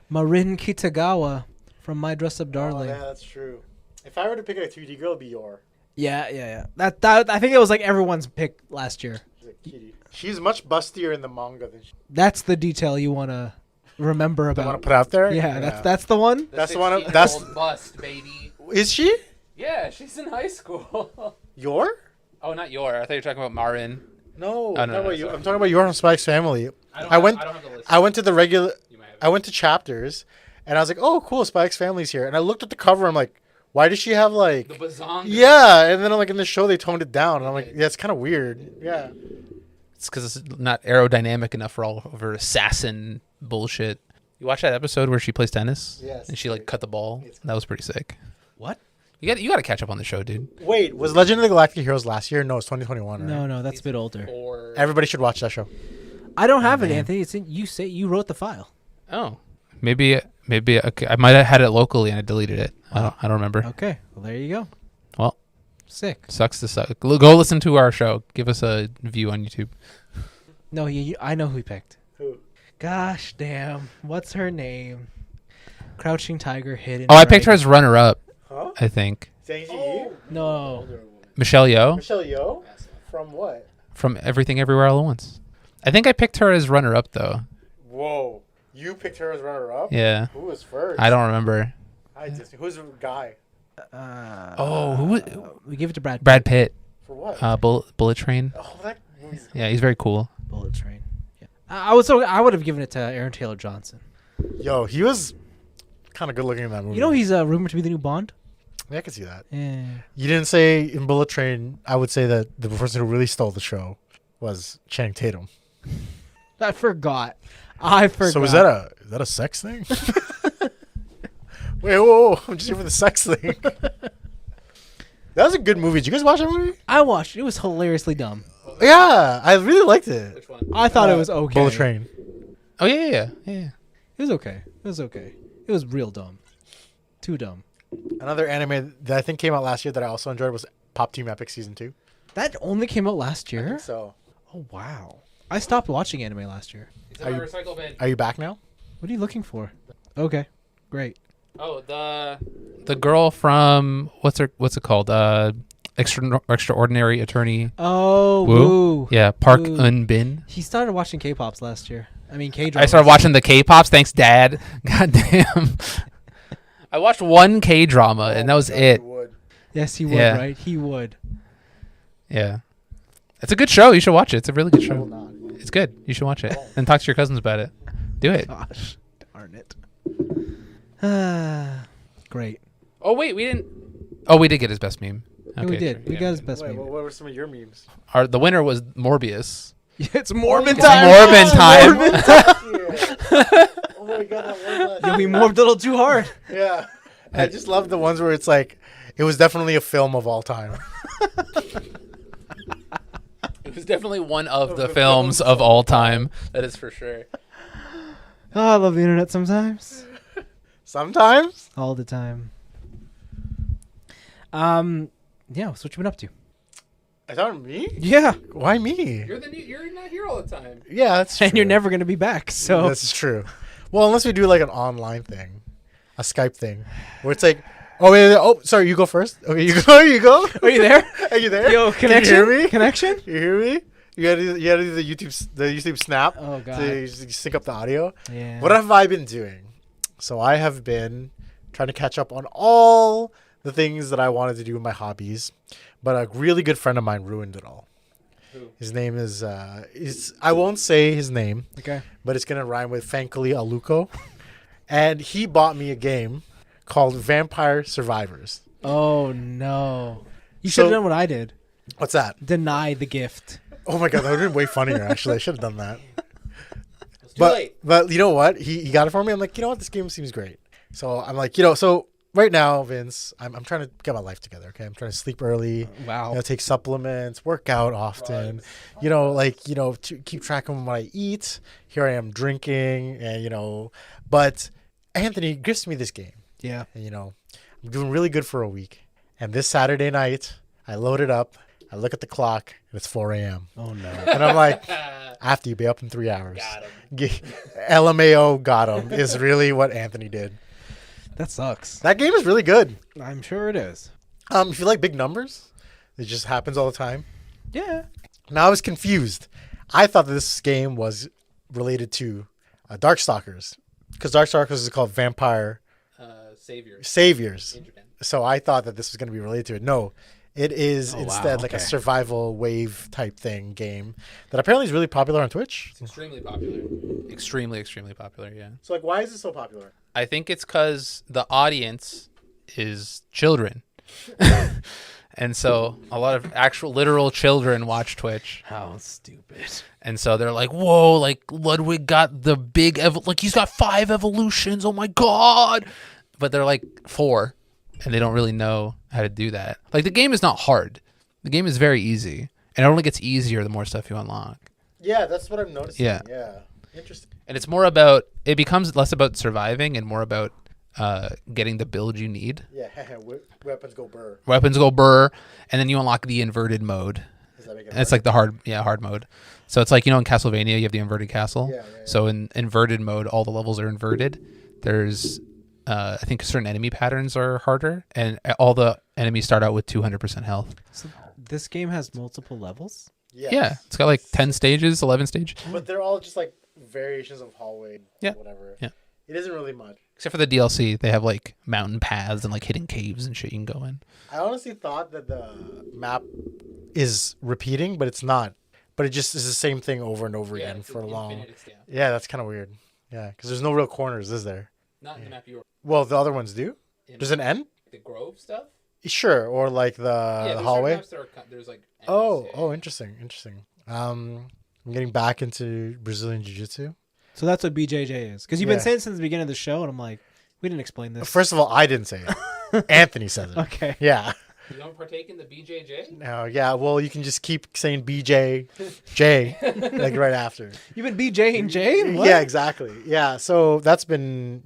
Marin Kitagawa from My Dress Up Darling. Oh, yeah, that's true. If I were to pick a 2D girl, it'd be your. Yeah. That I think it was like everyone's pick last year. She's a kitty. She's much bustier in the manga than she That's the detail you want to remember want to about. put out there. Yeah, that's the one. That's the one. 16-year-old bust, baby. Is she Yeah, she's in high school. your? Oh, not your. I thought you were talking about Marin. No, no, no, I'm sorry. talking about your from Spike's Family. I I went- don't have the list. I went to the regular. You might have. I went to chapters, and I was like, "Oh, cool, Spike's Family's here." And I looked at the cover. I'm like, "Why does she have like?" The Bazong. Yeah, and then like in the show they toned it down, and I'm like, "Yeah, it's kind of weird." Yeah. It's because it's not aerodynamic enough for all over assassin bullshit. You watch that episode where she plays tennis? Yes. And she like cut the ball? That was pretty sick. What? You got to catch up on the show, dude. Wait, was Legend of the Galactic Heroes last year? No, it's 2021. Right? No, that's a bit older. Or Everybody should watch that show. I don't have it, Anthony. It's in, you wrote the file. oh, maybe okay, I might have had it locally and I deleted it. I don't remember. Okay, well there you go. Well, Sick. sucks to suck. Go listen to our show. Give us a view on YouTube. No, I know who he picked. Who? Gosh damn. What's her name? Crouching Tiger, Hidden Oh, I picked her Dragon. as runner-up. Huh? I think Zhang Ziyi? No. Michelle Yeoh Michelle Yeoh? From what? from Everything Everywhere All at Once. I think I picked her as runner-up though. Whoa. You picked her as runner-up? Yeah, Who was first? I don't remember. Who's the guy? We give it to Brad. Brad Pitt, For what? Bullet Train. Oh, that movie's... Yeah, he's very cool. Bullet Train. Yeah. I would have given it to Aaron Taylor Johnson. Yo, he was kind of good looking in that movie. You know he's rumored to be the new Bond. Yeah, I can see that. Yeah. You didn't say in Bullet Train. I would say that the person who really stole the show was Channing Tatum. I forgot. So is that a sex thing? Wait, whoa, I'm just here for the sex thing. That was a good movie. Did you guys watch that movie? I watched it. It was hilariously dumb. Yeah, I really liked it. Which one? I thought it was okay. Bullet Train. Oh yeah. It was okay. It was real dumb. Too dumb. Another anime that I think came out last year that I also enjoyed was Pop Team Epic Season 2. That only came out last year? So, Oh, wow. I stopped watching anime last year. It's in my recycle bin. are you back now? What are you looking for? Okay. Great. Oh, the girl from what's it called? Extraordinary Attorney. Oh, Woo? woo. Yeah, Park Woo. Eun Bin. He started watching K-pops last year. I mean, K-dramas. I started watching the K-pops. Thanks, Dad. God damn. I watched one K-drama and that was it. Yes, he would, Yeah. right? He would. Yeah, it's a good show. You should watch it. It's a really good I will show. not. It's good. You should watch it and talk to your cousins about it. Do it. Gosh, darn it. Great. Oh wait, we didn't. Oh, we did get his best meme. Yeah, we did. sure, We yeah. got his best Wait, meme. what were some of your memes? The winner was Morbius. It's Morbin It's time. Morbin time. Oh my god, that one Yeah, we morbed a little too hard. Yeah. I just love the ones where it's like, it was definitely a film of all time. It was definitely one of the films of all time. That is for sure. Oh, I love the internet sometimes. Sometimes? All the time. Yeah, so what you been up to? I thought me? Yeah. Why me? You're not here all the time. Yeah, that's true. And you're never going to be back, so. This is true. Well, unless we do like an online thing, a Skype thing, where it's like, oh, wait, oh, sorry, you go first. Okay, you go, you go. Are you there? Are you there? Yo, Can connection? you hear me? Connection? You hear me? You gotta do the YouTube snap. Oh, God. To you sync up the audio. Yeah. What have I been doing? So I have been trying to catch up on all the things that I wanted to do in my hobbies, but a really good friend of mine ruined it all. Who? His name is I won't say his name, Okay. but it's gonna rhyme with Fankly Aluko, and he bought me a game called Vampire Survivors. Oh, no. You So- should have done what I did. What's that? Deny the gift. Oh my god, that would have been way funnier. Actually, I should have done that. It's too late. But you know what? He got it for me. I'm like, you know what? This game seems great. So I'm like, so right now, Vince, I'm trying to get my life together. Okay, I'm trying to sleep early. Wow. Take supplements, work out often. To keep track of what I eat. Here I am drinking, and but Anthony gifts me this game, Yeah. and I'm doing really good for a week. And this Saturday night, I load it up. I look at the clock, and it's 4 a.m. Oh, no. And I'm like, after you be up in 3 hours. Got him. LMAO got him is really what Anthony did. That sucks. That game is really good. I'm sure it is. If you like big numbers, it just happens all the time. Yeah. Now I was confused. I thought that this game was related to Darkstalkers, because Darkstalkers is called Vampire Saviors. Saviors. In Japan. So I thought that this was going to be related to it. No, it is Oh, wow, instead like a okay. survival wave type thing game that apparently is really popular on Twitch. It's extremely popular. Extremely popular, yeah. So like, why is it so popular? I think it's because the audience is children. And so a lot of actual literal children watch Twitch. How stupid. And so they're like, whoa, like Ludwig got the big, like he's got 5 evolutions. Oh my God. But they're like 4 and they don't really know how to do that. Like the game is not hard. The game is very easy. And it only gets easier the more stuff you unlock. Yeah, that's what I'm noticing. Yeah. Yeah. Interesting. And it's more about, it becomes less about surviving and more about getting the build you need. Yeah, weapons go burr. Weapons go burr, and then you unlock the inverted mode. Does that make it And it's like the hard mode. So it's like, in Castlevania, you have the inverted castle. Yeah. So in inverted mode, all the levels are inverted. There's, I think certain enemy patterns are harder, and all the enemies start out with 200% health. So this game has multiple levels? Yes. Yeah, it's got like 10 stages, 11 stages. But they're all just like variations of hallway. Yeah. Whatever. Yeah. It isn't really much. Except for the DLC, they have like mountain paths and like hidden caves and shit you can go in. I honestly thought that the map is repeating, but it's not. But it just is the same thing over and over again for a long. Yeah, that's kind of weird. Yeah, because there's no real corners, is there? Not in the map you were. Well, the other ones do. There's an end. The Grove stuff. Sure, or like the hallway. There's like. Interesting. I'm getting back into Brazilian Jiu-Jitsu. So that's what BJJ is. Because you've been saying since the beginning of the show, and I'm like, we didn't explain this. First of all, I didn't say it. Anthony says it. Okay. Yeah. You don't partake in the BJJ? No, yeah. Well, you can just keep saying BJJ like right after. You've been BJ and J? What? Yeah, exactly. Yeah. So that's been,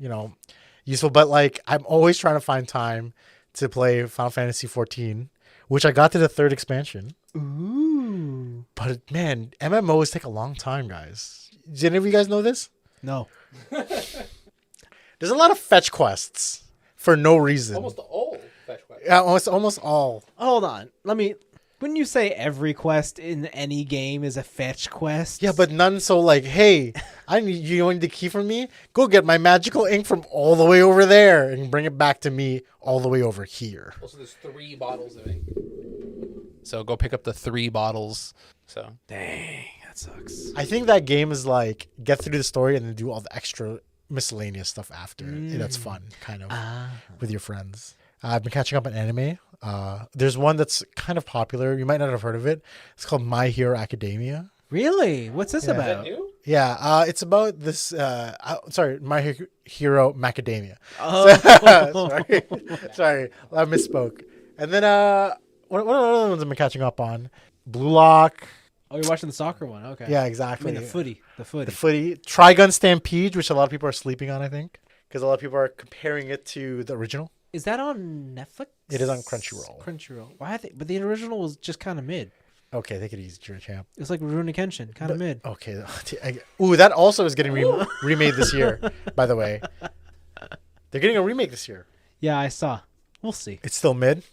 useful. But like, I'm always trying to find time to play Final Fantasy 14, which I got to the 3rd expansion. Ooh. But man, MMOs take a long time, guys. Did any of you guys know this? No. There's a lot of fetch quests for no reason. Almost all fetch quests. Yeah, almost all. Hold on. Wouldn't you say every quest in any game is a fetch quest? Yeah, but none so like, hey, you need the key from me? Go get my magical ink from all the way over there and bring it back to me all the way over here. Also, there's 3 bottles of ink. So go pick up the 3 bottles. So Dang, that sucks. I think that game is like, get through the story and then do all the extra miscellaneous stuff after. That's fun, kind of, with your friends. I've been catching up on anime. There's one that's kind of popular. You might not have heard of it. It's called My Hero Academia. Really? What's this about? new? Yeah, it's about this. My Hero Macadamia. Oh. Sorry, I misspoke. And then what other ones I've been catching up on? Blue Lock. Oh, you're watching the soccer one. Okay. Yeah, I exactly. mean, the footy. The footy. Trigun Stampede, which a lot of people are sleeping on, I think, because a lot of people are comparing it to the original. Is that on Netflix? It is on Crunchyroll. Why? But the original was just kind of mid. Okay, take it easy, champ. It's like Rurouni Kenshin, kind of mid. Okay. Ooh, that also is getting remade this year, by the way. They're getting a remake this year. Yeah, I saw. We'll see. It's still mid?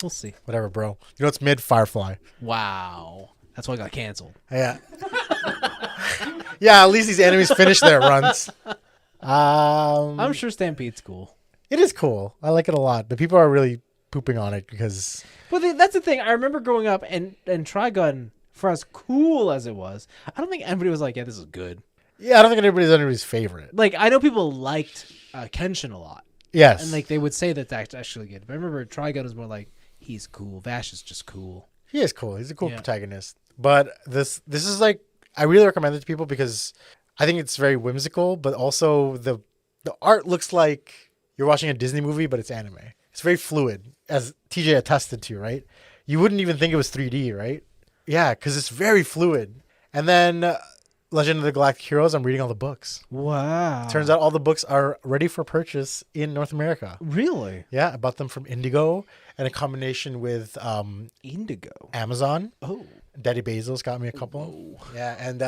We'll see. Whatever, bro. You know what's mid? Firefly. Wow. That's why it got canceled. Yeah. Yeah, at least these enemies finish their runs. I'm sure Stampede's cool. It is cool. I like it a lot. But people are really pooping on it because... But that's the thing. I remember growing up and Trigun, for as cool as it was, I don't think anybody was like, yeah, this is good. Yeah, I don't think anybody's favorite. Like, I know people liked Kenshin a lot. Yes. And, like, they would say that that's actually good. But I remember Trigun was more like, he's cool. Vash is just cool. He is cool. He's a cool protagonist. But this is like... I really recommend it to people because I think it's very whimsical, but also the art looks like you're watching a Disney movie, but it's anime. It's very fluid, as TJ attested to, right? You wouldn't even think it was 3D, right? Yeah, because it's very fluid. And then Legend of the Galactic Heroes, I'm reading all the books. Wow. Turns out all the books are ready for purchase in North America. Really? Yeah, I bought them from Indigo and a combination with Indigo. Amazon. Oh. Daddy Bezos got me a couple. Whoa. Yeah, and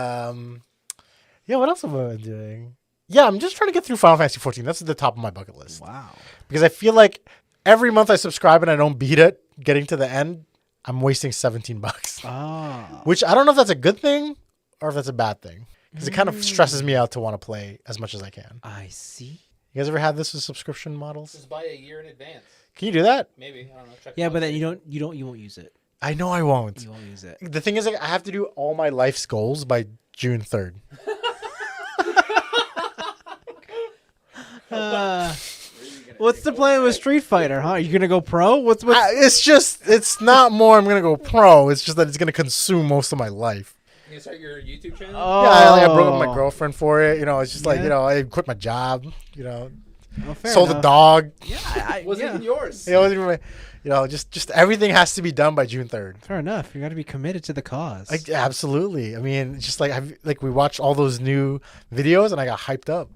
what else have I been doing? Yeah, I'm just trying to get through Final Fantasy 14. That's at the top of my bucket list. Wow. Because I feel like every month I subscribe and I don't beat it, getting to the end, I'm wasting $17. Ah. Which I don't know if that's a good thing or if that's a bad thing. Because it kind of stresses me out to want to play as much as I can. I see. You guys ever had this with subscription models? Just buy a year in advance. Can you do that? Maybe. I don't know. Check Yeah, but then you won't use it. I know I won't. You won't use it. The thing is, like, I have to do all my life's goals by June 3rd. What's the plan with Street Fighter, huh? You gonna go pro? What's It's not more I'm going to go pro. It's just that it's going to consume most of my life. You gonna start your YouTube channel? Oh. Yeah, I broke up with my girlfriend for it. It's just like, Yeah. I quit my job, Oh, fair sold a enough. dog. Yeah, Wasn't even yours. It wasn't even just everything has to be done by June 3rd. Fair enough. You got to be committed to the cause. Like, absolutely. I mean, it's just like we watched all those new videos and I got hyped up.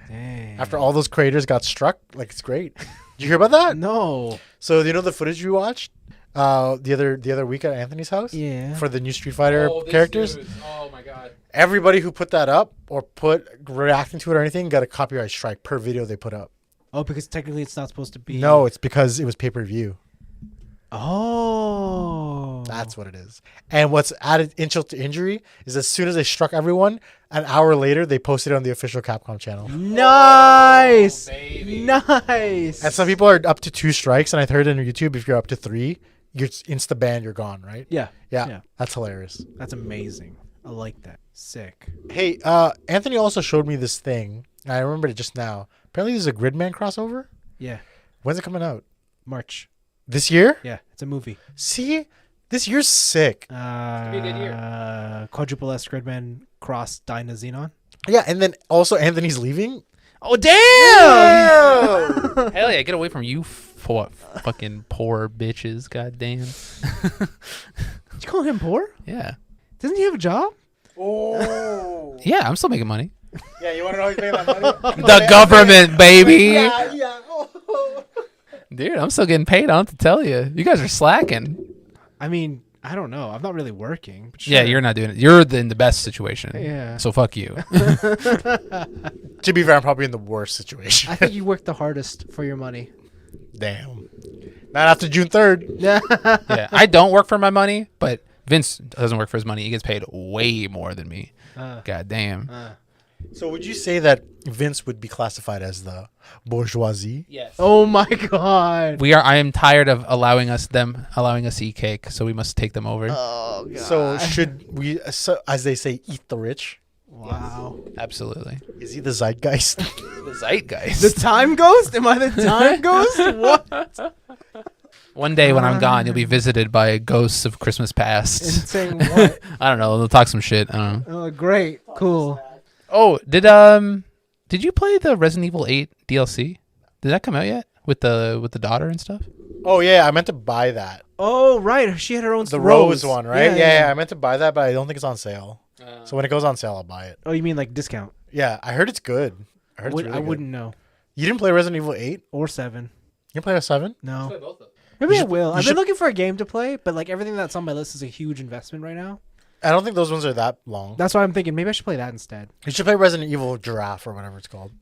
Dang. After all those creators got struck, like, it's great. Did you hear about that? No. So, the footage we watched? the other week at Anthony's house. Yeah. For the new Street Fighter characters. Oh my god. Everybody who put that up or reacting to it or anything got a copyright strike per video they put up. Oh, because technically it's not supposed to be. No, it's because it was pay-per-view. Oh. That's what it is. And what's added insult to injury is as soon as they struck everyone, an hour later they posted it on the official Capcom channel. Nice. Oh, baby. Nice. And some people are up to 2 strikes, and I heard on YouTube if you're up to 3, you're insta banned, you're gone, right? Yeah. Yeah. That's hilarious. That's amazing. I like that. Sick. Hey, Anthony also showed me this thing. And I remembered it just now. Apparently there's a Gridman crossover. Yeah. When's it coming out? March. This year? Yeah. It's a movie. See? This year's sick. be a good year. Quadruple S Gridman Cross Dyna Xenon. Yeah, and then also Anthony's leaving. Oh, damn! Hell yeah, get away from you fucking poor bitches, goddamn. Did you call him poor? Yeah. Doesn't he have a job? Oh. Yeah, I'm still making money. Yeah, you want to know how he's making that money? The government, baby. Yeah. Dude, I'm still getting paid. I don't have to tell you. You guys are slacking. I mean, I don't know. I'm not really working. But Yeah, sure. you're not doing it. You're in the best situation. Yeah. So fuck you. To be fair, I'm probably in the worst situation. I think you work the hardest for your money. Damn. Not after June 3rd. Yeah, I don't work for my money, but Vince doesn't work for his money. He gets paid way more than me. God damn. So would you say that Vince would be classified as the bourgeoisie? Yes. Oh my god. I am tired of allowing us to eat cake, so we must take them over. Oh god. So should we, as they say, eat the rich? Wow. Absolutely. Is he the zeitgeist? The zeitgeist. The time ghost? Am I the time ghost? What? One day when I'm gone, you'll be visited by ghosts of Christmas And past. saying what? I don't know. They'll talk some shit. I don't know. Oh, great. Cool. Oh, did you play the Resident Evil 8 DLC? Did that come out yet with the daughter and stuff? Oh yeah, I meant to buy that. Oh, right. She had her own The Rose one, right? Yeah. I meant to buy that, but I don't think it's on sale. So when it goes on sale, I'll buy it. Oh, you mean like discount? Yeah, I heard it's good. I heard it's really I good. wouldn't know. You didn't play Resident Evil 8? Or 7. You didn't play a 7? No. Maybe I will. I've should- been looking for a game to play, but like everything that's on my list is a huge investment right now. I don't think those ones are that long. That's why I'm thinking maybe I should play that instead. You should play Resident Evil Giraffe or whatever it's called.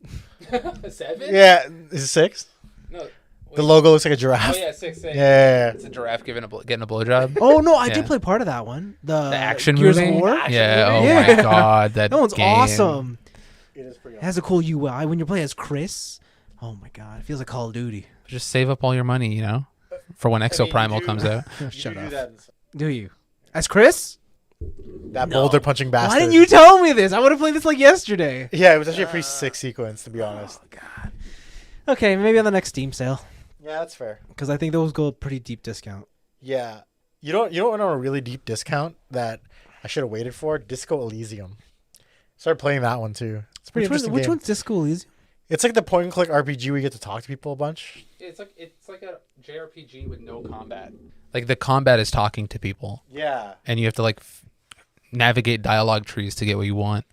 7? Yeah, is it 6? No. The logo looks like a giraffe. Oh yeah, 6. Yeah. It's a giraffe getting a blowjob. Oh no, I Yeah. did play part of that one. The action Gears movie. of War. Yeah. Oh Yeah. my god, that That one's game. awesome. It is pretty It has a cool UI when you're playing as Chris. Oh my god, it feels like Call of Duty. Just save up all your money, for when Exo Primal comes out. Shut up. Do you? As Chris? That boulder punching bastard. Why didn't you tell me this? I would have played this like yesterday. Yeah, it was actually a pretty sick sequence, to be honest. Oh god. Okay, maybe on the next Steam sale Yeah, that's fair. because I think those go pretty deep discount. Yeah. You don't want a really deep discount that I should have waited for? Disco Elysium. Started playing that one too. It's a pretty interesting Which game. one's Disco Elysium? It's like the point and click RPG where you get to talk to people a bunch. It's like a JRPG with no combat. Like the combat is talking to people, Yeah. and you have to navigate dialogue trees to get what you want.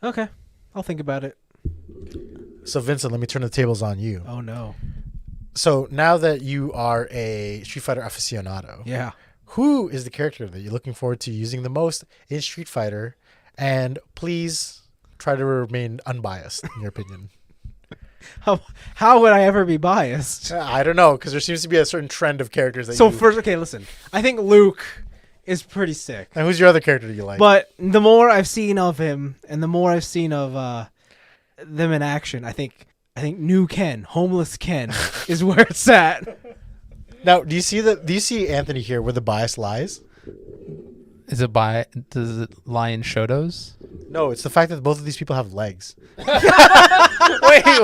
Okay, I'll think about it. So Vincent, let me turn the tables on you. Oh no. So now that you are a Street Fighter aficionado, Yeah. who is the character that you're looking forward to using the most in Street Fighter? And please try to remain unbiased in your opinion. How would I ever be biased? I don't know, because there seems to be a certain trend of characters that So you... first, okay, listen. I think Luke is pretty sick. And who's your other character that you like? But the more I've seen of him, and the more I've seen of them in action, I think new Ken, homeless Ken, is where it's at. Now, do you see Anthony here where the bias lies? Does it lie in Shotos? No, it's the fact that both of these people have legs. Wait,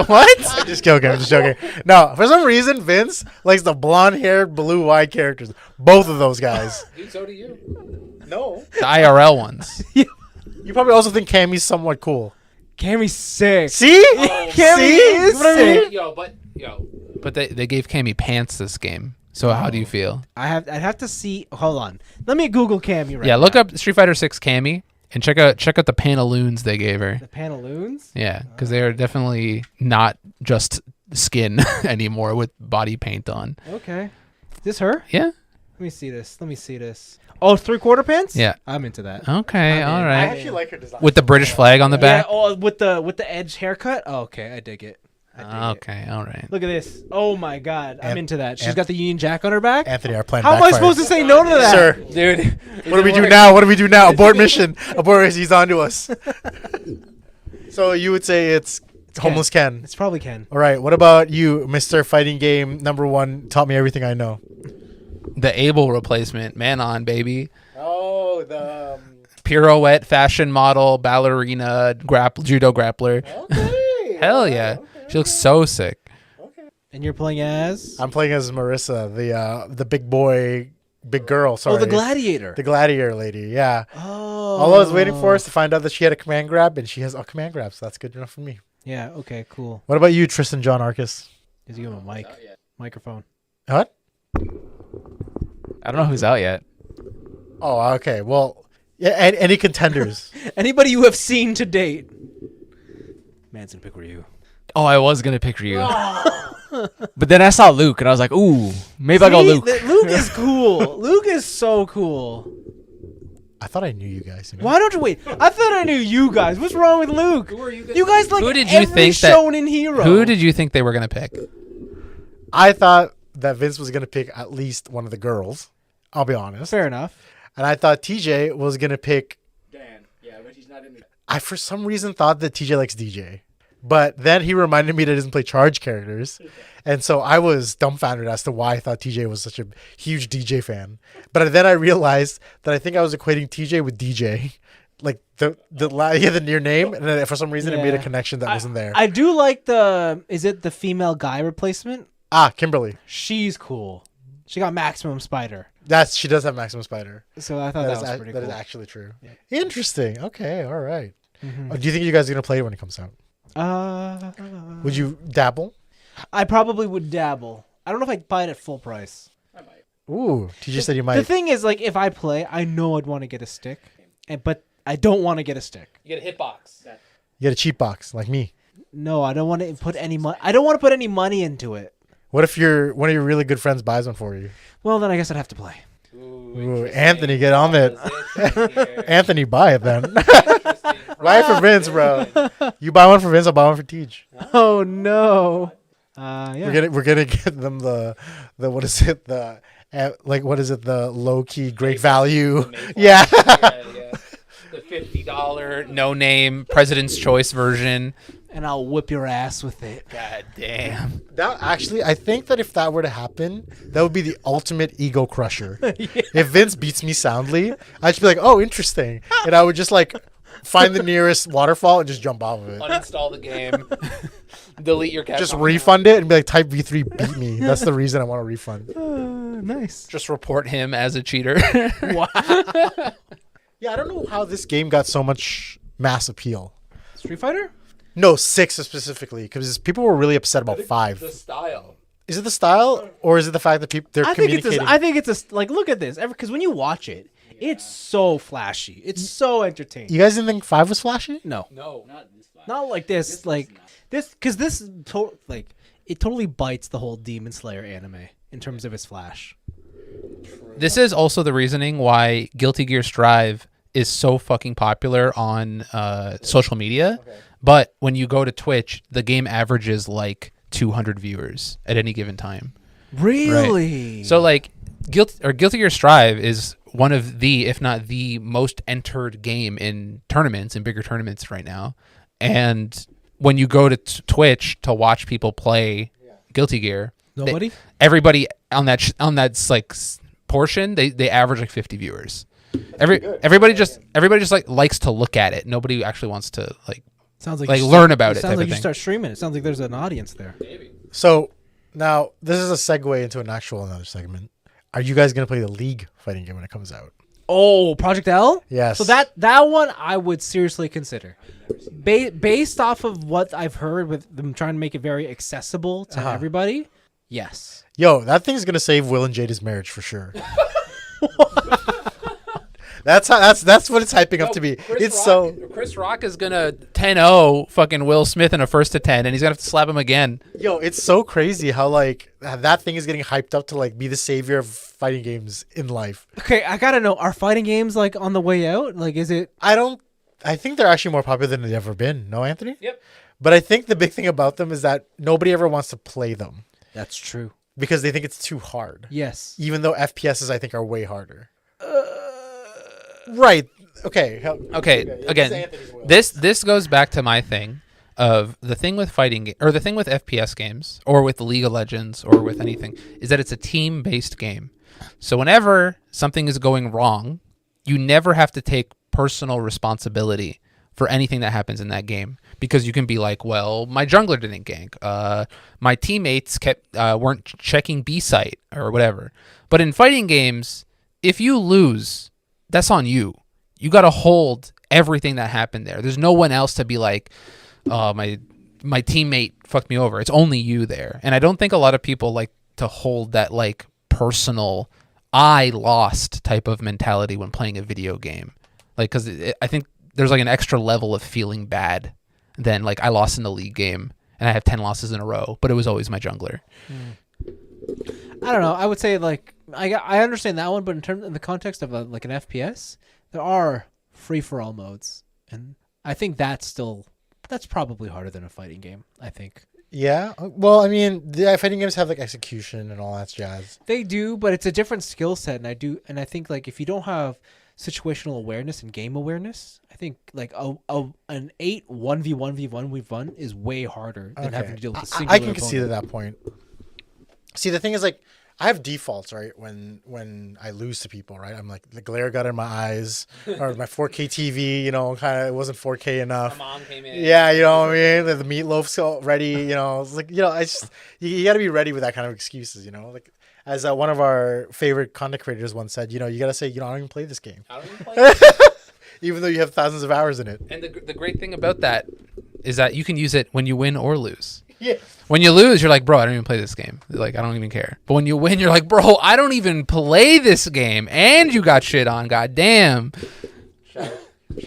what? I'm just joking. No, for some reason, Vince likes the blonde-haired, blue-eyed characters. Both of those guys. Dude, so do you. No. The IRL ones. You probably also think Cammy's somewhat cool. Cammy's sick. See? Cammy is What I mean? sick. But they gave Cammy pants this game. So how do you feel? I'd have to see. Hold on. Let me Google Cammy right now. Yeah, look up Street Fighter 6 Cammy and check out the pantaloons they gave her. The pantaloons. Yeah, because they are definitely not just skin anymore with body paint on. Okay. Is this her? Yeah. Let me see this. Oh, 3/4 pants? Yeah. I'm into that. Okay, all I right. actually like her design. With the British flag on the Yeah, back. oh, with the edge haircut. Oh, okay, I dig it. Okay, all right. Look at this. Oh my God, I'm An- into that. She's an- got the Union Jack on her back. Anthony, our plan How am I backfired. supposed to say no to that, Sir, Dude. what do we do now? What do we do now? Abort mission. Abort. He's on to us. So you would say it's Homeless Ken. It's probably Ken. All right. What about you, Mr. Fighting Game #1? Taught me everything I know. The Abel replacement. Man on, baby. Oh, the. Pirouette, fashion model, ballerina, judo grappler. Okay. Hell yeah. She looks so sick. And you're playing as? I'm playing as Marissa, the big boy, big girl. Sorry. Oh, the gladiator. The gladiator lady. Yeah. Oh. All I was waiting for is to find out that she had a command grab, and she has a command grab, so that's good enough for me. Yeah. Okay. Cool. What about you, Tristan John Arcus? Gives you a mic, microphone. What? I don't know who's out yet. Oh, okay. Well, yeah. Any contenders? Anybody you have seen to date? Manson pick Ryu. Oh, I was gonna pick Ryu, but then I saw Luke and I was like, "Ooh, maybe I'll go Luke." Luke is cool. Luke is so cool. I thought I knew you guys. You know? Why don't you wait? I thought I knew you guys. What's wrong with Luke? Who are you guys? You guys like Who did you every think that- shonen hero. Who did you think they were going to pick? I thought that Vince was gonna pick at least one of the girls. I'll be honest. Fair enough. And I thought TJ was gonna pick. Dan, yeah, but he's not in it. I for some reason thought that TJ likes DJ, but then he reminded me that he doesn't play charge characters, and so I was dumbfounded as to why I thought TJ was such a huge DJ fan. But then I realized that I think I was equating TJ with DJ, like the near name, and then for some reason it made a Yeah. connection that wasn't there. I do like is it the female guy replacement? Kimberly. She's cool. She got maximum spider. She does have Maximum Spider. So I thought that was pretty that cool. is actually true. Interesting. Okay. All right. Mhm. Do you think you guys are gonna play it when it comes out? Would you dabble? I probably would dabble. I don't know if I'd buy it at full price. Ooh, TJ said you The might. thing is, like, if I play, I know I'd want to get a stick, but I don't want to get a stick. You get a hitbox. You get a cheap box like me. No, I don't want to put any money. I don't want to put any money into it. What if one of your really good friends buys one for you? Well, then I guess I'd have to play. Ooh, Anthony, get on it. Anthony, buy it then. Buy it for Vince, bro. You buy one for Vince, I'll buy one for Teach. Oh no. Yeah. We're gonna get them the what is it the low key great value. Yeah. The $50 no name President's Choice version. And I'll whip your ass with it. God damn. That actually, I think that if that were to happen, that would be the ultimate ego crusher. If Vince beats me soundly, I'd just be like, "Oh, interesting," and I would just like find the nearest waterfall and just jump off of it. Uninstall the game. Delete your Capcom. Just refund it and be like, "Type V3 beat me." That's the reason I want to refund. Nice. Just report him as a cheater. Wow. Yeah, I don't know how this game got so much mass appeal. Street Fighter? No, 6 specifically, because people were really upset about 5. style. Is it the style, or is it the fact that they're communicating? I think it's like, look at this. Because when you watch it, it's so flashy. It's so entertaining. You guys didn't think 5 was flashy? No, No, not this style. not like this. Like this, because it totally bites the whole Demon Slayer anime in terms of its flash. This is also the reasoning why Guilty Gear Strive is so fucking popular on social media. Okay. But when you go to Twitch, the game averages like 200 viewers at any given time. Really? Right? So like Guilty Gear Strive is one of the, if not the most entered game in tournaments, in bigger tournaments right now. And when you go to Twitch to watch people play Guilty Gear, nobody, everybody on that like portion, they average like 50 viewers. Everybody just like likes to look at it. Nobody actually wants to like learn about it. Sounds like you start streaming. It sounds like there's an audience there. Maybe. So now this is a segue into another segment. Are you guys gonna play the League fighting game when it comes out? Oh, Project L? Yes. So that one I would seriously consider. Based off of what I've heard with them trying to make it very accessible to everybody, yes. Yo, that thing's gonna save Will and Jada's marriage for sure. That's what it's hyping up to be. Chris Rock is gonna 10-0 fucking Will Smith in a first to 10, and he's gonna have to slap him again. Yo, it's so crazy how like that thing is getting hyped up to like be the savior of fighting games in life. Okay, I gotta know, are fighting games like on the way out? Like, is it? I think they're actually more popular than they've ever been. No, Anthony? Yep. But I think the big thing about them is that nobody ever wants to play them That's true. because they think it's too hard. Yes. Even though FPSs I think are way harder. Right. Okay. Okay. Again, this goes back to my thing of the thing with or the thing with FPS games or with League of Legends or with anything is that it's a team-based game. So whenever something is going wrong, you never have to take personal responsibility for anything that happens in that game because you can be like, well, my jungler didn't gank. My teammates weren't checking B site or whatever. But in fighting games, if you lose, that's on you. You got to hold everything that happened there. There's no one else to be like, oh, my teammate fucked me over. It's only you there. And I don't think a lot of people like to hold that like personal, I lost type of mentality when playing a video game. Like, because I think there's like an extra level of feeling bad than like I lost in the league game and I have 10 losses in a row, but it was always my jungler. I don't know. I would say like I understand that one, but in the context of like an FPS, there are free for all modes, and I think that's probably harder than a fighting game. I think. Yeah. Well, I mean, the fighting games have like execution and all that jazz. They do, but it's a different skill set, and I think like if you don't have situational awareness and game awareness, I think like an 8 1v1v1 we've run is way harder than having to deal with a single I can concede at that point. See, the thing is like I have defaults, right? When I lose to people, right? I'm like the glare got in my eyes or my 4K TV, you know, kind of it wasn't 4K enough. My mom came in. Yeah, you know what I mean? The meatloaf's all ready, you know. It's like, you know, you got to be ready with that kind of excuses, you know? Like as one of our favorite content creators once said, you know, you got to say, you know, I don't even play this game. I don't even play it. Even though you have thousands of hours in it. And the great thing about that is that you can use it when you win or lose. Yeah. When you lose, you're like, bro, I don't even play this game. Like, I don't even care. But when you win, you're like, bro, I don't even play this game. And you got shit on. God damn. Shout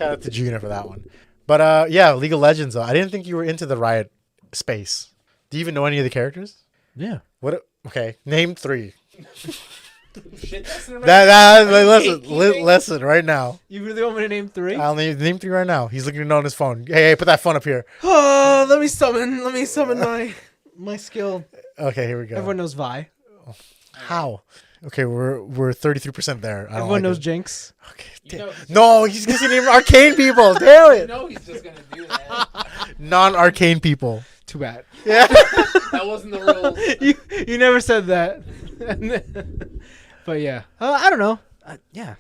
out to Juna for that one. But yeah, League of Legends, though. I didn't think you were into the Riot space. Do you even know any of the characters? Yeah. What? Okay, name 3. Shit, Listen right now. You really want me to name 3? I'll name 3 right now. He's looking on his phone. Hey, put that phone up here. Oh, let me summon my skill. Okay, here we go. Everyone knows Vi. How? Okay, we're 33% there. Everyone knows Jinx. Okay. No, he's gonna name arcane people. Damn it. No, he's just gonna do that. Non-arcane people. Too bad. Yeah. That wasn't the rule. You never said that. But yeah, I don't know. Yeah,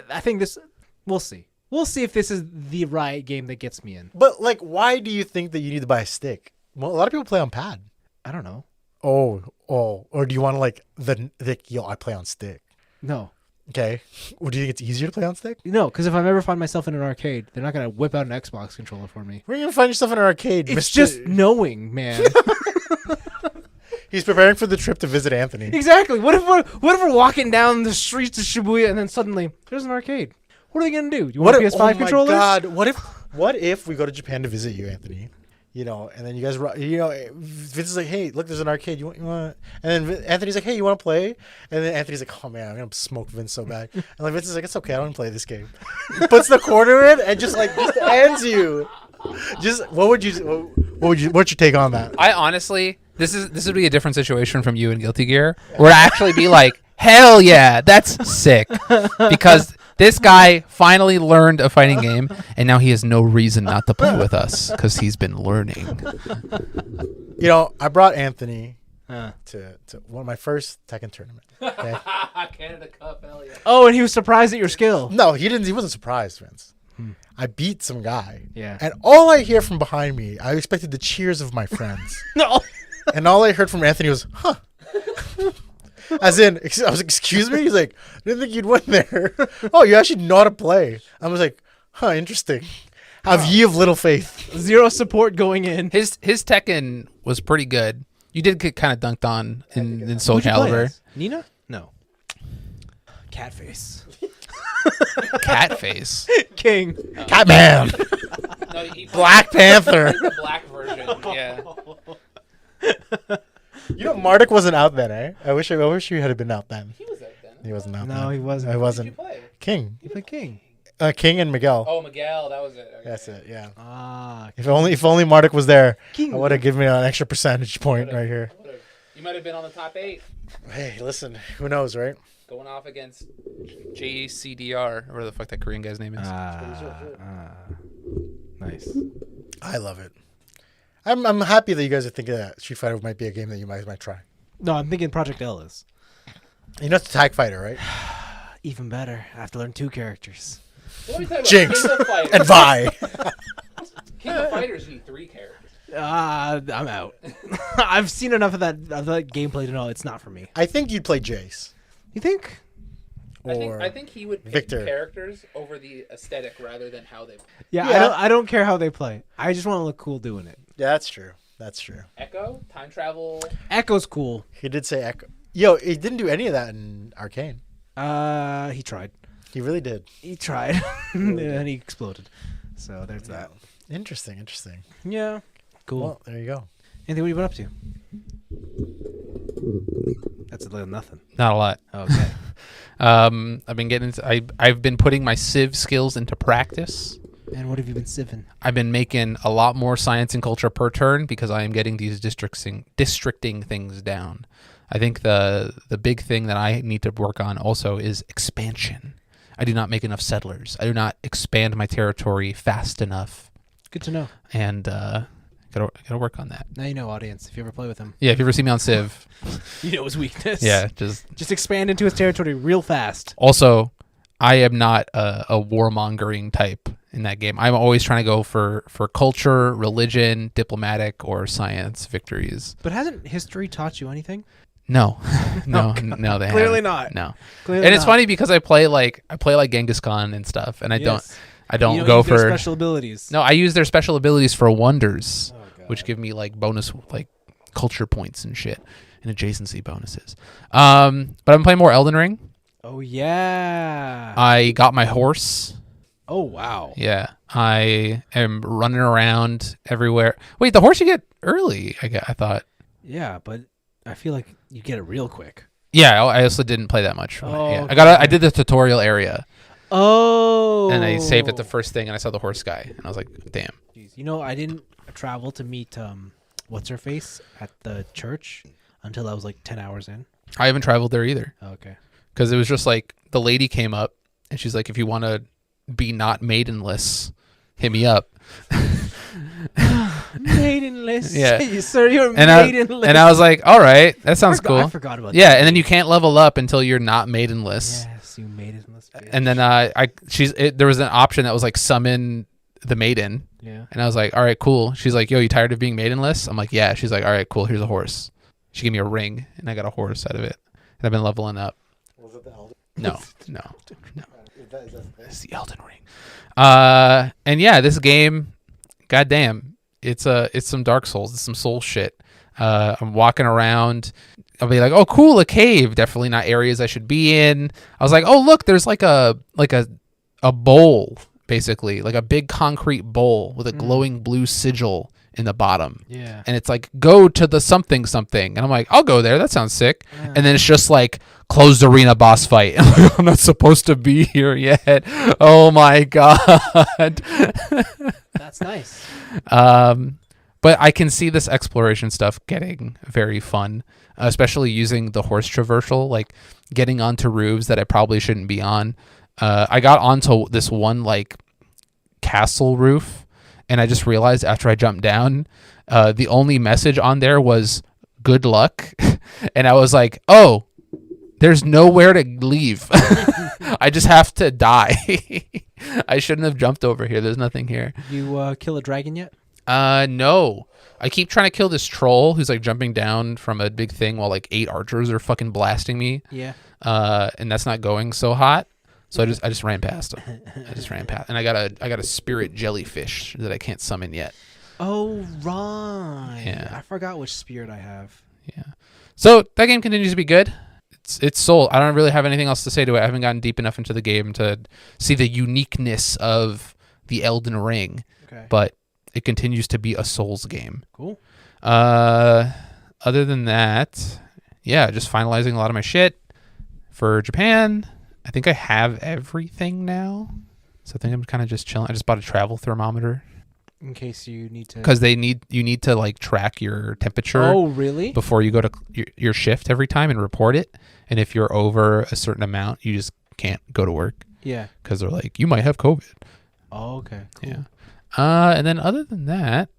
I think this. We'll see. We'll see if this is the Riot game that gets me in. But like, why do you think that you need to buy a stick? Well, a lot of people play on pad. I don't know. Oh, or do you want to like I play on stick? No. Okay. Well, do you think it's easier to play on stick? No, because if I ever find myself in an arcade, they're not gonna whip out an Xbox controller for me. Where are you gonna find yourself in an arcade? It's just knowing, man. He's preparing for the trip to visit Anthony. Exactly. What if we're walking down the streets of Shibuya and then suddenly there's an arcade? What are they gonna do? You want a PS5 controller? Oh my God! What if we go to Japan to visit you, Anthony? You know, and then you guys, you know, Vince is like, hey, look, there's an arcade. You want? And then Anthony's like, hey, you want to play? And then Anthony's like, oh man, I'm gonna smoke Vince so bad. And like Vince is like, it's okay, I don't play this game. He puts the quarter in and just ends you. Just what's your take on that? I honestly, this would be a different situation from you and Guilty Gear, where I actually be like, hell yeah, that's sick, because this guy finally learned a fighting game, and now he has no reason not to play with us because he's been learning. You know, I brought Anthony to one of my first Tekken tournament. Okay? Canada Cup, hell yeah. Oh, and he was surprised at your skill. No, he didn't. He wasn't surprised, Vince. I beat some guy. Yeah. And all I hear from behind me, I expected the cheers of my friends. No. And all I heard from Anthony was, huh. As in, I was like, excuse me? He's like, I didn't think you'd win there. Oh, you actually know how to play. I was like, huh, interesting. Have ye of little faith. Zero support going in. His Tekken was pretty good. You did get kind of dunked on in Soul Who'd you play Calibur. as? Nina? No. Catface. Cat face. King. Catman. No, he Black Panther. the black version. Yeah. You know, Marduk wasn't out then, eh? I wish he had been out then. He was out then. He wasn't out then. No, he wasn't. He Who did wasn't. you play? King. You play King. King and Miguel. Oh, Miguel. That was it. Okay. That's it. Yeah. Ah, If only Marduk was there, King. I would have given me an extra percentage point right here. You might have been on the top 8. Hey, listen, who knows, right? Going off against JCDR, or whatever the fuck that Korean guy's name is. Nice. I love it. I'm happy that you guys are thinking that Street Fighter might be a game that you might try. No, I'm thinking Project L is You know it's a tag fighter, right? even better. I have to learn 2 characters. What are we talking about? Jinx. King of Fighters. And Vi. King of Fighters need 3 characters. I'm out. I've seen enough of that gameplay to know it's not for me. I think you'd play Jace. You think? Or I think he would pick Victor. characters over the aesthetic rather than how they. Yeah, Yeah. I don't care how they play. I just want to look cool doing it. Yeah, that's true. That's true. Echo, time travel. Echo's cool. He did say Echo. Yo, he didn't do any of that in Arcane. He tried. He really did. He tried, and then he exploded. So there's that. Interesting. Yeah, cool. Well, there you go. Anthony, what have you been up to? That's a little nothing. Not a lot. Okay. I've been getting. I've been putting my Civ skills into practice. And what have you been sieving? I've been making a lot more science and culture per turn because I am getting these districting things down. I think the big thing that I need to work on also is expansion. I do not make enough settlers. I do not expand my territory fast enough, Good to know. and gotta work on that. Now you know, audience. If you ever play with him, Yeah, if you ever see me on Civ, you know his weakness. yeah, just expand into his territory real fast. also, I am not a warmongering type in that game. I'm always trying to go for culture, religion, diplomatic, or science victories. But hasn't history taught you anything? No, no, they Clearly haven't. not. No, Clearly and it's not. funny because I play like Genghis Khan and stuff, and I Yes. don't You go use their for special abilities. No, I use their special abilities for wonders, Oh, God. which give me like bonus like culture points and shit and adjacency bonuses. But I'm playing more Elden Ring. Oh yeah. I got my horse. Oh wow. Yeah, I am running around everywhere. Wait, the horse you get early? I thought. Yeah, but I feel like you get it real quick. Yeah, I also didn't play that much. Oh, Yeah. okay. I did the tutorial area, Oh. and I saved it the first thing, and I saw the horse guy, and I was like, damn. Jeez. You know, I didn't travel to meet what's her face at the church until I was like 10 hours in. I haven't traveled there either Okay. because it was just like the lady came up, and she's like, if you want to be not maidenless, hit me up. Maidenless. Yeah. Sir, you're And maidenless. I was like, all right, that sounds I cool. forgot about Yeah, that. and then you can't level up until you're not maidenless. Yes, you maidenless. Bitch. And then there was an option that was like summon the maiden, Yeah. and I was like, all right, cool. She's like, yo, you tired of being maidenless? I'm like, yeah. She's like, all right, cool. Here's a horse. She gave me a ring, and I got a horse out of it. And I've been leveling up. Was it the Elder? No. Is that It's the Elden Ring. And yeah, this game, goddamn, it's some Dark Souls. It's some soul shit. I'm walking around. I'll be like, oh, cool, a cave. Definitely not areas I should be in. I was like, oh, look, there's like a bowl, basically, like a big concrete bowl with a glowing blue sigil in the bottom. Yeah. And it's like, go to the something. And I'm like, I'll go there. That sounds sick. Yeah. And then it's just like, closed arena boss fight. I'm not supposed to be here yet. Oh my God. That's nice. But I can see this exploration stuff getting very fun, especially using the horse traversal, like getting onto roofs that I probably shouldn't be on. I got onto this one like castle roof, and I just realized after I jumped down, the only message on there was good luck. And I was like, oh, there's nowhere to leave. I just have to die. I shouldn't have jumped over here. There's nothing here. You kill a dragon yet? No. I keep trying to kill this troll who's like jumping down from a big thing while like 8 archers are fucking blasting me. Yeah. And that's not going so hot. So I just ran past him. And I got a spirit jellyfish that I can't summon yet. Oh right. Yeah. I forgot which spirit I have. Yeah. So that game continues to be good. it's soul. I don't really have anything else to say to it. I haven't gotten deep enough into the game to see the uniqueness of the Elden Ring, but it continues to be a Souls game. Cool. Other than that, yeah, just finalizing a lot of my shit for Japan. I think I have everything now, so I think I'm kind of just chilling. I just bought a travel thermometer In case you need to. because you need to like track your temperature. Oh, really? Before you go to your shift every time and report it, and if you're over a certain amount, you just can't go to work. Yeah. Because they're like, you might have COVID. Oh, okay. Cool. Yeah. And then other than that,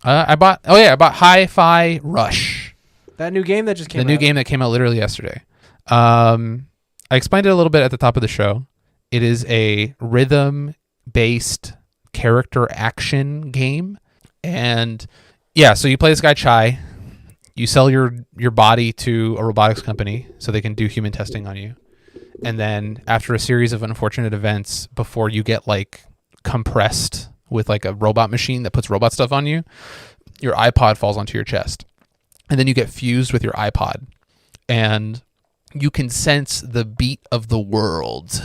I bought Hi-Fi Rush. That new game that just came out. The new game that came out literally yesterday. I explained it a little bit at the top of the show. It is a rhythm-based character action game. And yeah, so you play this guy Chai. You sell your body to a robotics company so they can do human testing on you. And then after a series of unfortunate events, before you get like compressed with like a robot machine that puts robot stuff on you, your iPod falls onto your chest. And then you get fused with your iPod. And you can sense the beat of the world.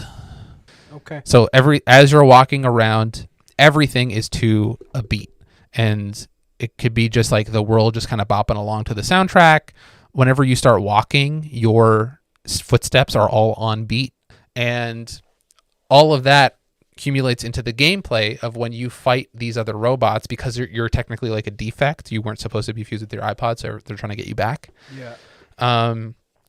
Okay. So as you're walking around, everything is to a beat. And it could be just like the world just kind of bopping along to the soundtrack. Whenever you start walking, your footsteps are all on beat. And all of that accumulates into the gameplay of when you fight these other robots, because you're technically like a defect. You weren't supposed to be fused with your iPod, so they're trying to get you back. Yeah.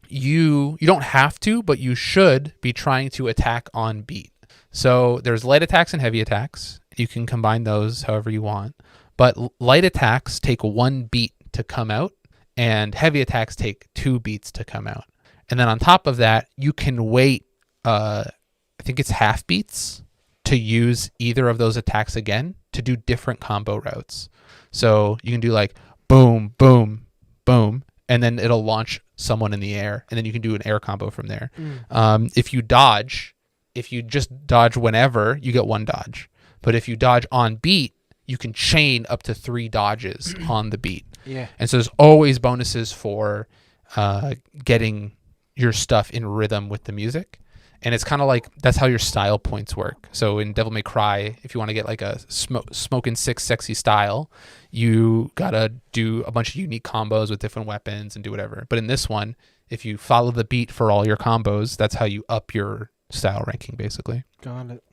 You don't have to, but you should be trying to attack on beat. So there's light attacks and heavy attacks. You can combine those however you want. But light attacks take 1 beat to come out, and heavy attacks take 2 beats to come out. And then on top of that, you can wait, I think it's half beats, to use either of those attacks again to do different combo routes. So you can do like boom, boom, boom, and then it'll launch someone in the air, and then you can do an air combo from there. If you just dodge whenever, you get 1 dodge. But if you dodge on beat, you can chain up to 3 dodges on the beat. Yeah. And so there's always bonuses for getting your stuff in rhythm with the music. And it's kind of like, that's how your style points work. So in Devil May Cry, if you want to get like a smoking 6 sexy style, you got to do a bunch of unique combos with different weapons and do whatever. But in this one, if you follow the beat for all your combos, that's how you up your style ranking, basically. Got it.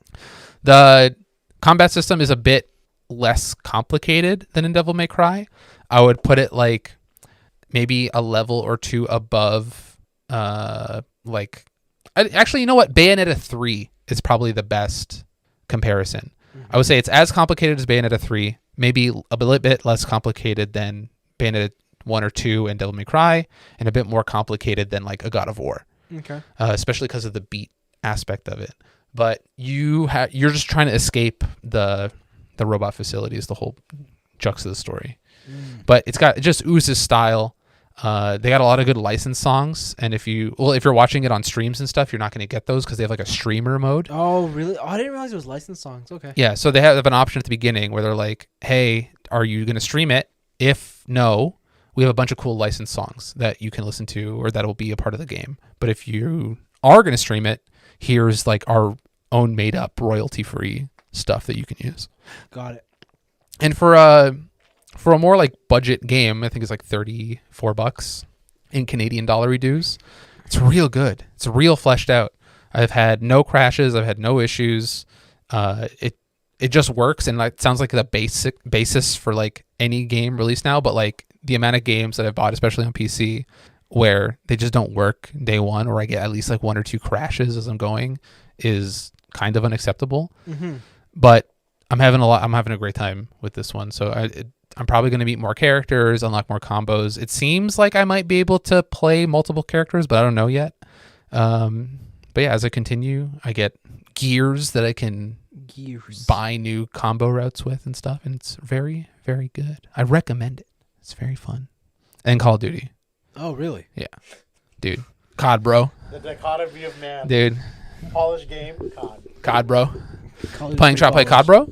The combat system is a bit less complicated than in Devil May Cry. I would put it like maybe a level or 2 above, actually, you know what? Bayonetta 3 is probably the best comparison. I would say it's as complicated as Bayonetta 3, maybe a little bit less complicated than Bayonetta 1 or 2 and Devil May Cry, and a bit more complicated than like a God of War. Okay. Especially because of the beat aspect of it. But you're just trying to escape the robot facility is the whole crux of the story. But it just oozes style. They got a lot of good licensed songs, and if you're watching it on streams and stuff, you're not going to get those because they have like a streamer mode. Oh, really? Oh, I didn't realize it was licensed songs. Okay. Yeah, so they have an option at the beginning where they're like, "Hey, are you going to stream it? If no, we have a bunch of cool licensed songs that you can listen to, or that will be a part of the game. But if you are going to stream it, here's like our own made up royalty free stuff that you can use." Got it. And for a more like budget game, I think it's like $34 in Canadian dollar dues. It's real good. It's real fleshed out. I've had no crashes. I've had no issues. It just works, and it sounds like the basis for like any game released now. But like the amount of games that I've bought, especially on PC, where they just don't work day one, or I get at least like 1 or 2 crashes as I'm going, is kind of unacceptable. But I'm having a great time with this one. So I'm probably going to meet more characters, unlock more combos. It seems like I might be able to play multiple characters, but I don't know yet. But yeah, as I continue, I get gears that I can buy new combo routes with and stuff. And it's very, very good. I recommend it. It's very fun. And Call of Duty. Oh, really? Yeah. Dude. COD, bro. The dichotomy of man. Dude. Polished game, COD. COD, bro. Try to play COD, bro?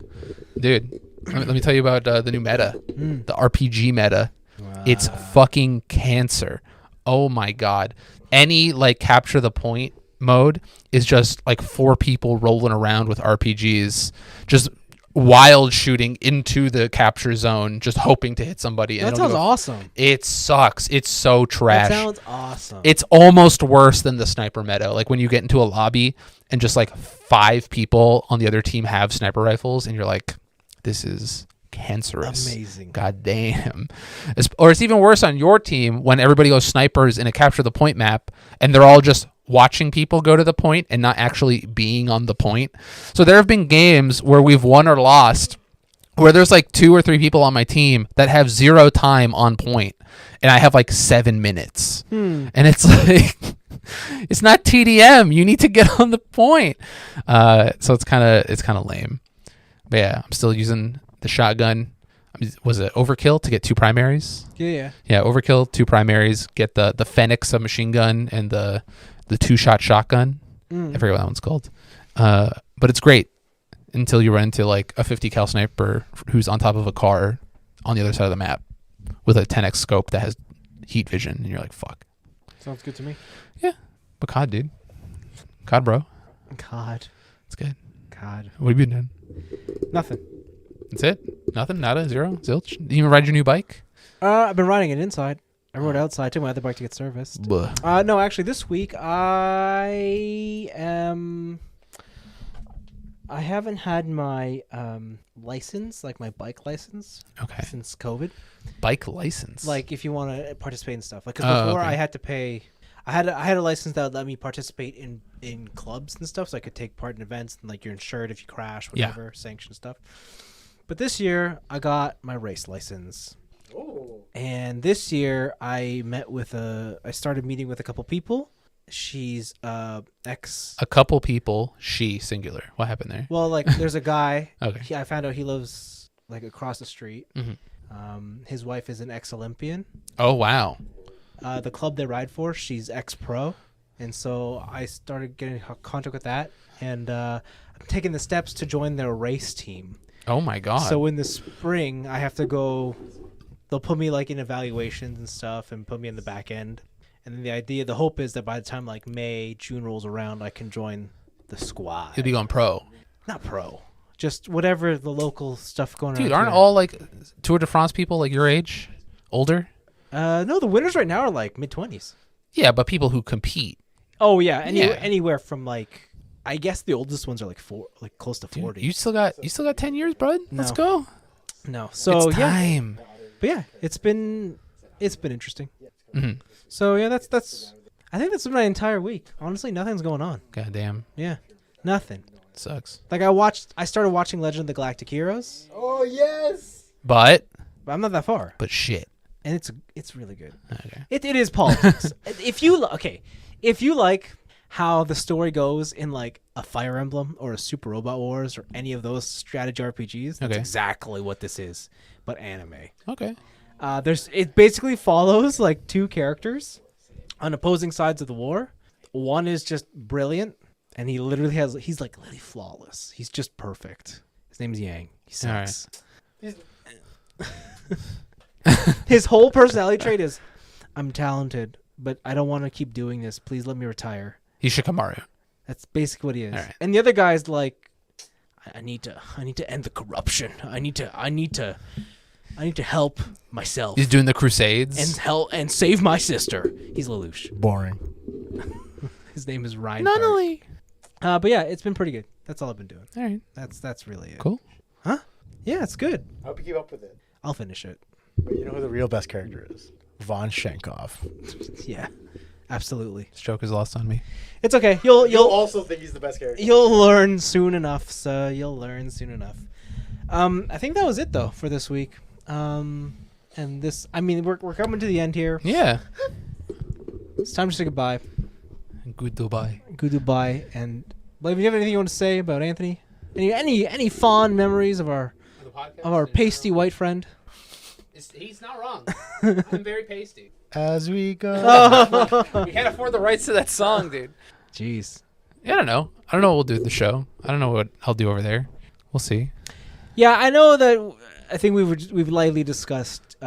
Dude. Let me tell you about the new meta, the RPG meta. Wow. It's fucking cancer. Oh my god. Any like capture the point mode is just like 4 people rolling around with RPGs, just wild shooting into the capture zone, just hoping to hit somebody. And That sounds awesome. It sucks. It's so trash. That sounds awesome. It's almost worse than the sniper meta. Like when you get into a lobby and just like 5 people on the other team have sniper rifles, and you're like, this is cancerous. Amazing. God damn. Or it's even worse on your team when everybody goes snipers in a capture the point map and they're all just watching people go to the point and not actually being on the point. So there have been games where we've won or lost where there's like 2 or 3 people on my team that have 0 time on point and I have like 7 minutes. And it's like, it's not TDM. You need to get on the point. So it's kind of lame. But yeah, I'm still using the shotgun. Was it overkill to get 2 primaries? Yeah. Yeah, overkill, 2 primaries. Get the Fenix submachine gun and the 2-shot shotgun. I forget what that one's called. But it's great until you run into like a 50 cal sniper who's on top of a car on the other side of the map with a 10x scope that has heat vision, and you're like, fuck. Sounds good to me. Yeah, but COD, dude. COD, bro. God. It's good. God. What have you been doing? Nothing. That's it? Nothing? Nada? Zero? Zilch? Did you even ride your new bike? I've been riding it inside. I rode outside. Took my other bike to get serviced. Bleh. No, actually, this week I haven't had my license, like my bike license, Okay. since COVID. Bike license? Like, if you want to participate in stuff, like, cause Oh, before okay. I had to pay. I had a license that would let me participate in clubs and stuff, so I could take part in events and like you're insured if you crash, whatever, sanctioned stuff. But this year I got my race license. Oh. And this year I started meeting with a couple people. She's ex. A couple people, she, singular. What happened there? Well, like there's a guy. Okay. I found out he lives like across the street. Mm-hmm. His wife is an ex-Olympian. Oh, wow. The club they ride for, she's ex-pro. And so I started getting in contact with that. And I'm taking the steps to join their race team. Oh, my God. So in the spring, I have to go. They'll put me like in evaluations and stuff, and put me in the back end. And then the hope is that by the time like May, June rolls around, I can join the squad. You'll be going pro. Not pro, just whatever the local stuff going on. Dude, aren't all like Tour de France people like your age, older? No, the winners right now are like mid-20s. Yeah, but people who compete. Oh yeah, Yeah. Anywhere from like, I guess the oldest ones are like close to Dude, 40. you still got 10 years, bud. Let's No. go. No, so it's yeah, time. but yeah, it's been interesting. Mm-hmm. So yeah, that's. I think that's been my entire week. Honestly, nothing's going on. God damn. Yeah, nothing. Sucks. Like I started watching Legend of the Galactic Heroes, Oh yes. But but I'm not that far, but shit. and it's really good. Okay. It is politics. If you like how the story goes in like a Fire Emblem or a Super Robot Wars or any of those strategy RPGs, that's Okay. exactly what this is, but anime. Okay. It basically follows like 2 characters on opposing sides of the war. One is just brilliant, and he's like literally flawless. He's just perfect. His name's Yang. He sucks. His whole personality trait is, I'm talented, but I don't want to keep doing this. Please let me retire. He's Shikamaru. That's basically what he is. All right. And the other guy's like, I need to end the corruption. I need to help myself He's doing the Crusades. and save my sister. He's Lelouch. Boring. His name is Ryan. Nunnally. But yeah, it's been pretty good. That's all I've been doing. All right. That's really it. Cool. Yeah, it's good. I hope you keep up with it. I'll finish it. But you know who the real best character is? Von Schenkov. Yeah, absolutely. This joke is lost on me. It's okay. You'll also think he's the best character. you'll learn soon enough. So you'll learn soon enough. I think that was it though for this week. And this, I mean, we're coming to the end here. Yeah. It's time to say goodbye. Good Dubai. Goodbye. And Blake, do you have anything you want to say about Anthony? Any fond memories of our pasty white friend? He's not wrong. I'm very pasty. As we go. We can't afford the rights to that song, dude. Jeez. Yeah, I don't know. I don't know what we'll do at the show. I don't know what I'll do over there. We'll see. Yeah, I know that I think we've lightly discussed.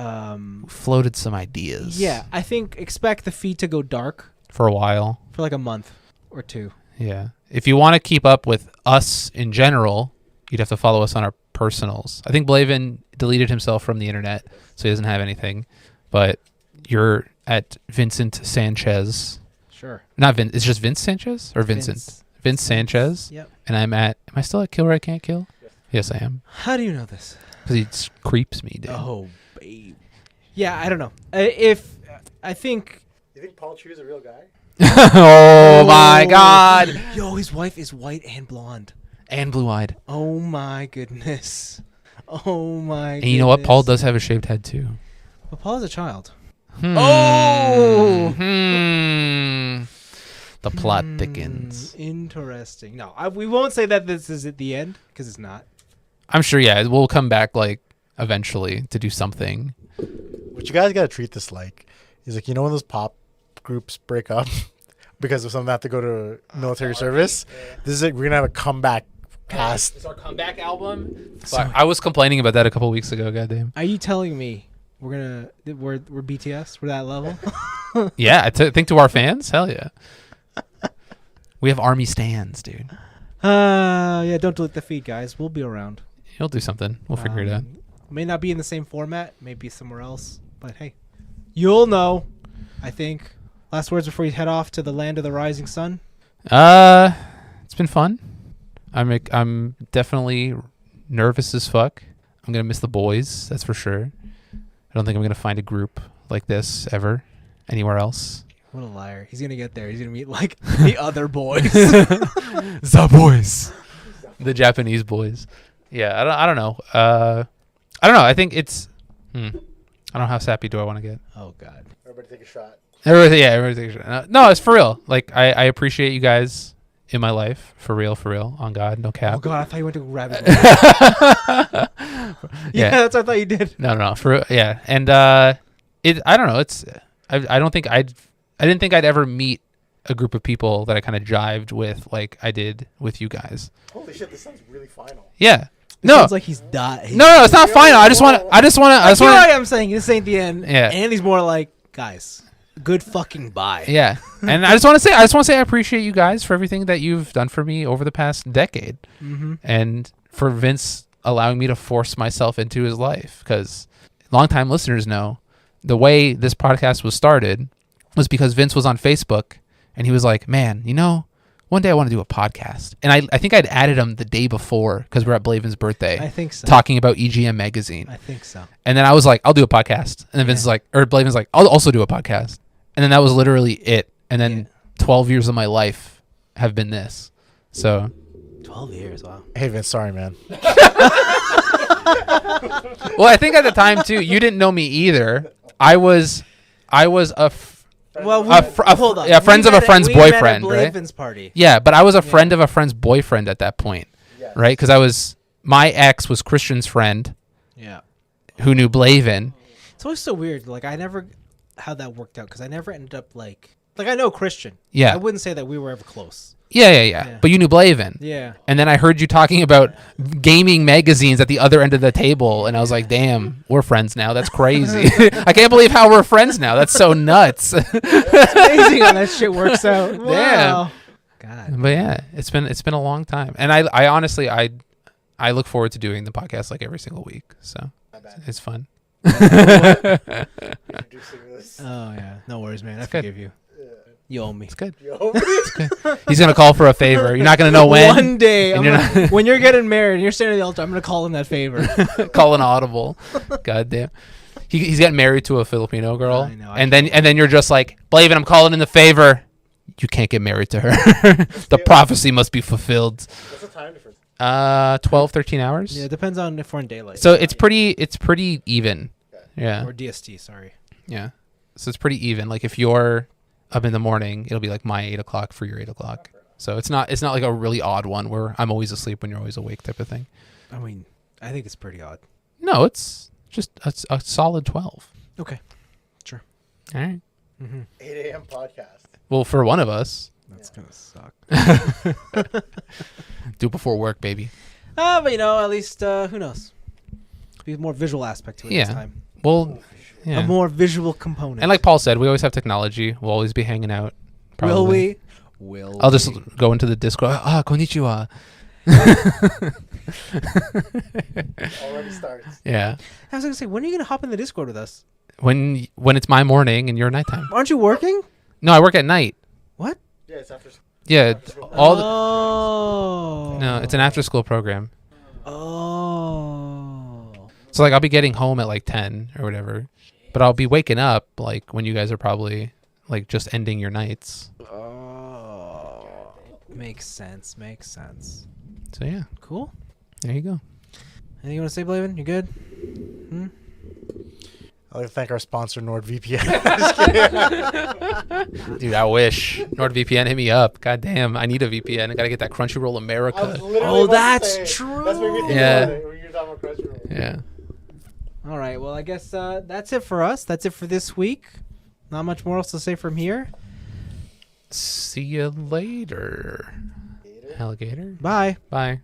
Floated some ideas. Yeah, I think expect the feed to go dark For a while. for like a month or two. Yeah. If you want to keep up with us in general, you'd have to follow us on our personals. I think Blaven deleted himself from the internet, so he doesn't have anything. But you're at Vincent Sanchez. Sure. Not Vin. It's just Vince Sanchez or Vincent? Vince Sanchez. Yep. And am I still at Kill Where I Can't Kill? Yes, I am. How do you know this? Because he creeps me, dude. Oh, babe. Yeah, I don't know. If I think. You think Paul Chu's a real guy? Oh my God. Yo, his wife is white and blonde. And blue-eyed. Oh my goodness. Oh my. And you know what? Paul does have a shaved head too. But Paul is a child. Oh. The plot thickens. Interesting. No, we won't say that this is at the end because it's not. I'm sure. Yeah, we'll come back like eventually to do something. What you guys gotta treat this like is like, you know when those pop groups break up because of something they have to go to military service. This is it. We're gonna have a comeback cast. It's our comeback album. I was complaining about that a couple weeks ago. Goddamn. Are you telling me we're BTS? We're that level? Yeah, I think to our fans. Hell yeah. We have army stands, dude. Yeah. Don't delete the feed, guys. We'll be around. He'll do something. We'll figure it out. May not be in the same format. Maybe somewhere else. But hey, you'll know. I think. Last words before you head off to the land of the rising sun. It's been fun. I'm definitely nervous as fuck. I'm gonna miss the boys. That's for sure. I don't think I'm gonna find a group like this ever anywhere else. What a liar. He's going to get there. He's going to meet, like, the other boys. The boys. The Japanese boys. Yeah, I don't know. I don't know. I think it's... I don't know how sappy do I want to get. Oh, God. Everybody take a shot. Everybody take a shot. No, it's for real. Like, I appreciate you guys in my life. For real. On God. No cap. Oh, God. I thought you went to grab it. Yeah, that's what I thought you did. No. Yeah. And I don't know. It's... I don't think I didn't think I'd ever meet a group of people that I kind of jived with like I did with you guys. Holy shit, this sounds really final. Yeah. It sounds like he's dying. No, it's not final. I just want to. I am saying this ain't the end. Yeah. And he's more like, guys, good fucking bye. Yeah. And I just want to say I appreciate you guys for everything that you've done for me over the past decade, and for Vince allowing me to force myself into his life. Because longtime listeners know the way this podcast was started was because Vince was on Facebook and he was like, man, one day I want to do a podcast. And I think I'd added him the day before because we're at Blaven's birthday. I think so. Talking about EGM magazine. I think so. And then I was like, I'll do a podcast. And then Vince is like, or Blaven's like, I'll also do a podcast. And then that was literally it. And then 12 years of my life have been this. So 12 years, wow. Hey Vince, sorry man. Well, I think at the time too, you didn't know me either. I was hold on. Yeah, friends of a friend's boyfriend, we met at right? Blaven's party. Yeah, but I was a friend of a friend's boyfriend at that point, right? Because my ex was Christian's friend, who knew Blaven. It's always so weird. Like I never how that worked out because I never ended up like I know Christian. Yeah, I wouldn't say that we were ever close. Yeah. But you knew Blaven. Yeah. And then I heard you talking about gaming magazines at the other end of the table, and I was like, damn, we're friends now. That's crazy. I can't believe how we're friends now. That's so nuts. It's amazing how that shit works out. Wow. God. But yeah, it's been a long time. And I honestly I look forward to doing the podcast like every single week. So it's fun. Oh yeah. No worries, man. I forgive you. You owe me. It's good. It's good. He's going to call for a favor. You're not going to know when. One day. When you're getting married and you're standing at the altar, I'm going to call him that favor. Call an audible. God damn. He's getting married to a Filipino girl. I know. And then you're just like, Blaven, I'm calling in the favor. You can't get married to her. The prophecy must be fulfilled. What's the time difference? 12, 13 hours. Yeah, it depends on if we're in daylight. So it's pretty even. Okay. Yeah. Or DST, sorry. Yeah. So it's pretty even. Like if you're up in the morning, it'll be like my 8 o'clock for your 8 o'clock. So it's not like a really odd one where I'm always asleep when you're always awake type of thing. I mean, I think it's pretty odd. No, it's just a solid 12. Okay. Sure. All right. 8 a.m. podcast. Well, for one of us. That's going to suck. Do it before work, baby. But at least, who knows? Be more visual aspect to it Yeah. this time. Well, yeah. A more visual component. And like Paul said, we always have technology. We'll always be hanging out. Probably. Will we? Will I'll just we? go into the Discord. Konnichiwa. Already starts. Yeah. I was gonna say, when are you gonna hop in the Discord with us? When it's my morning and your nighttime. Aren't you working? No, I work at night. What? Yeah, it's after. Yeah. All the, Oh. no, it's an after school program. Oh. So like I'll be getting home at like 10 or whatever. But I'll be waking up like when you guys are probably like just ending your nights. Oh. Makes sense. Makes sense. So yeah, Cool. there you go. Anything you want to say, Blavin? You good? I'd like to thank our sponsor, NordVPN. Dude, I wish. NordVPN, hit me up. God damn, I need a VPN. I gotta get that Crunchyroll America. Oh, that's true. That's what made me think Yeah. about it when you were talking about Crunchyroll. Yeah. All right. Well, I guess that's it for us. That's it for this week. Not much more else to say from here. See you later. Alligator. Bye. Bye.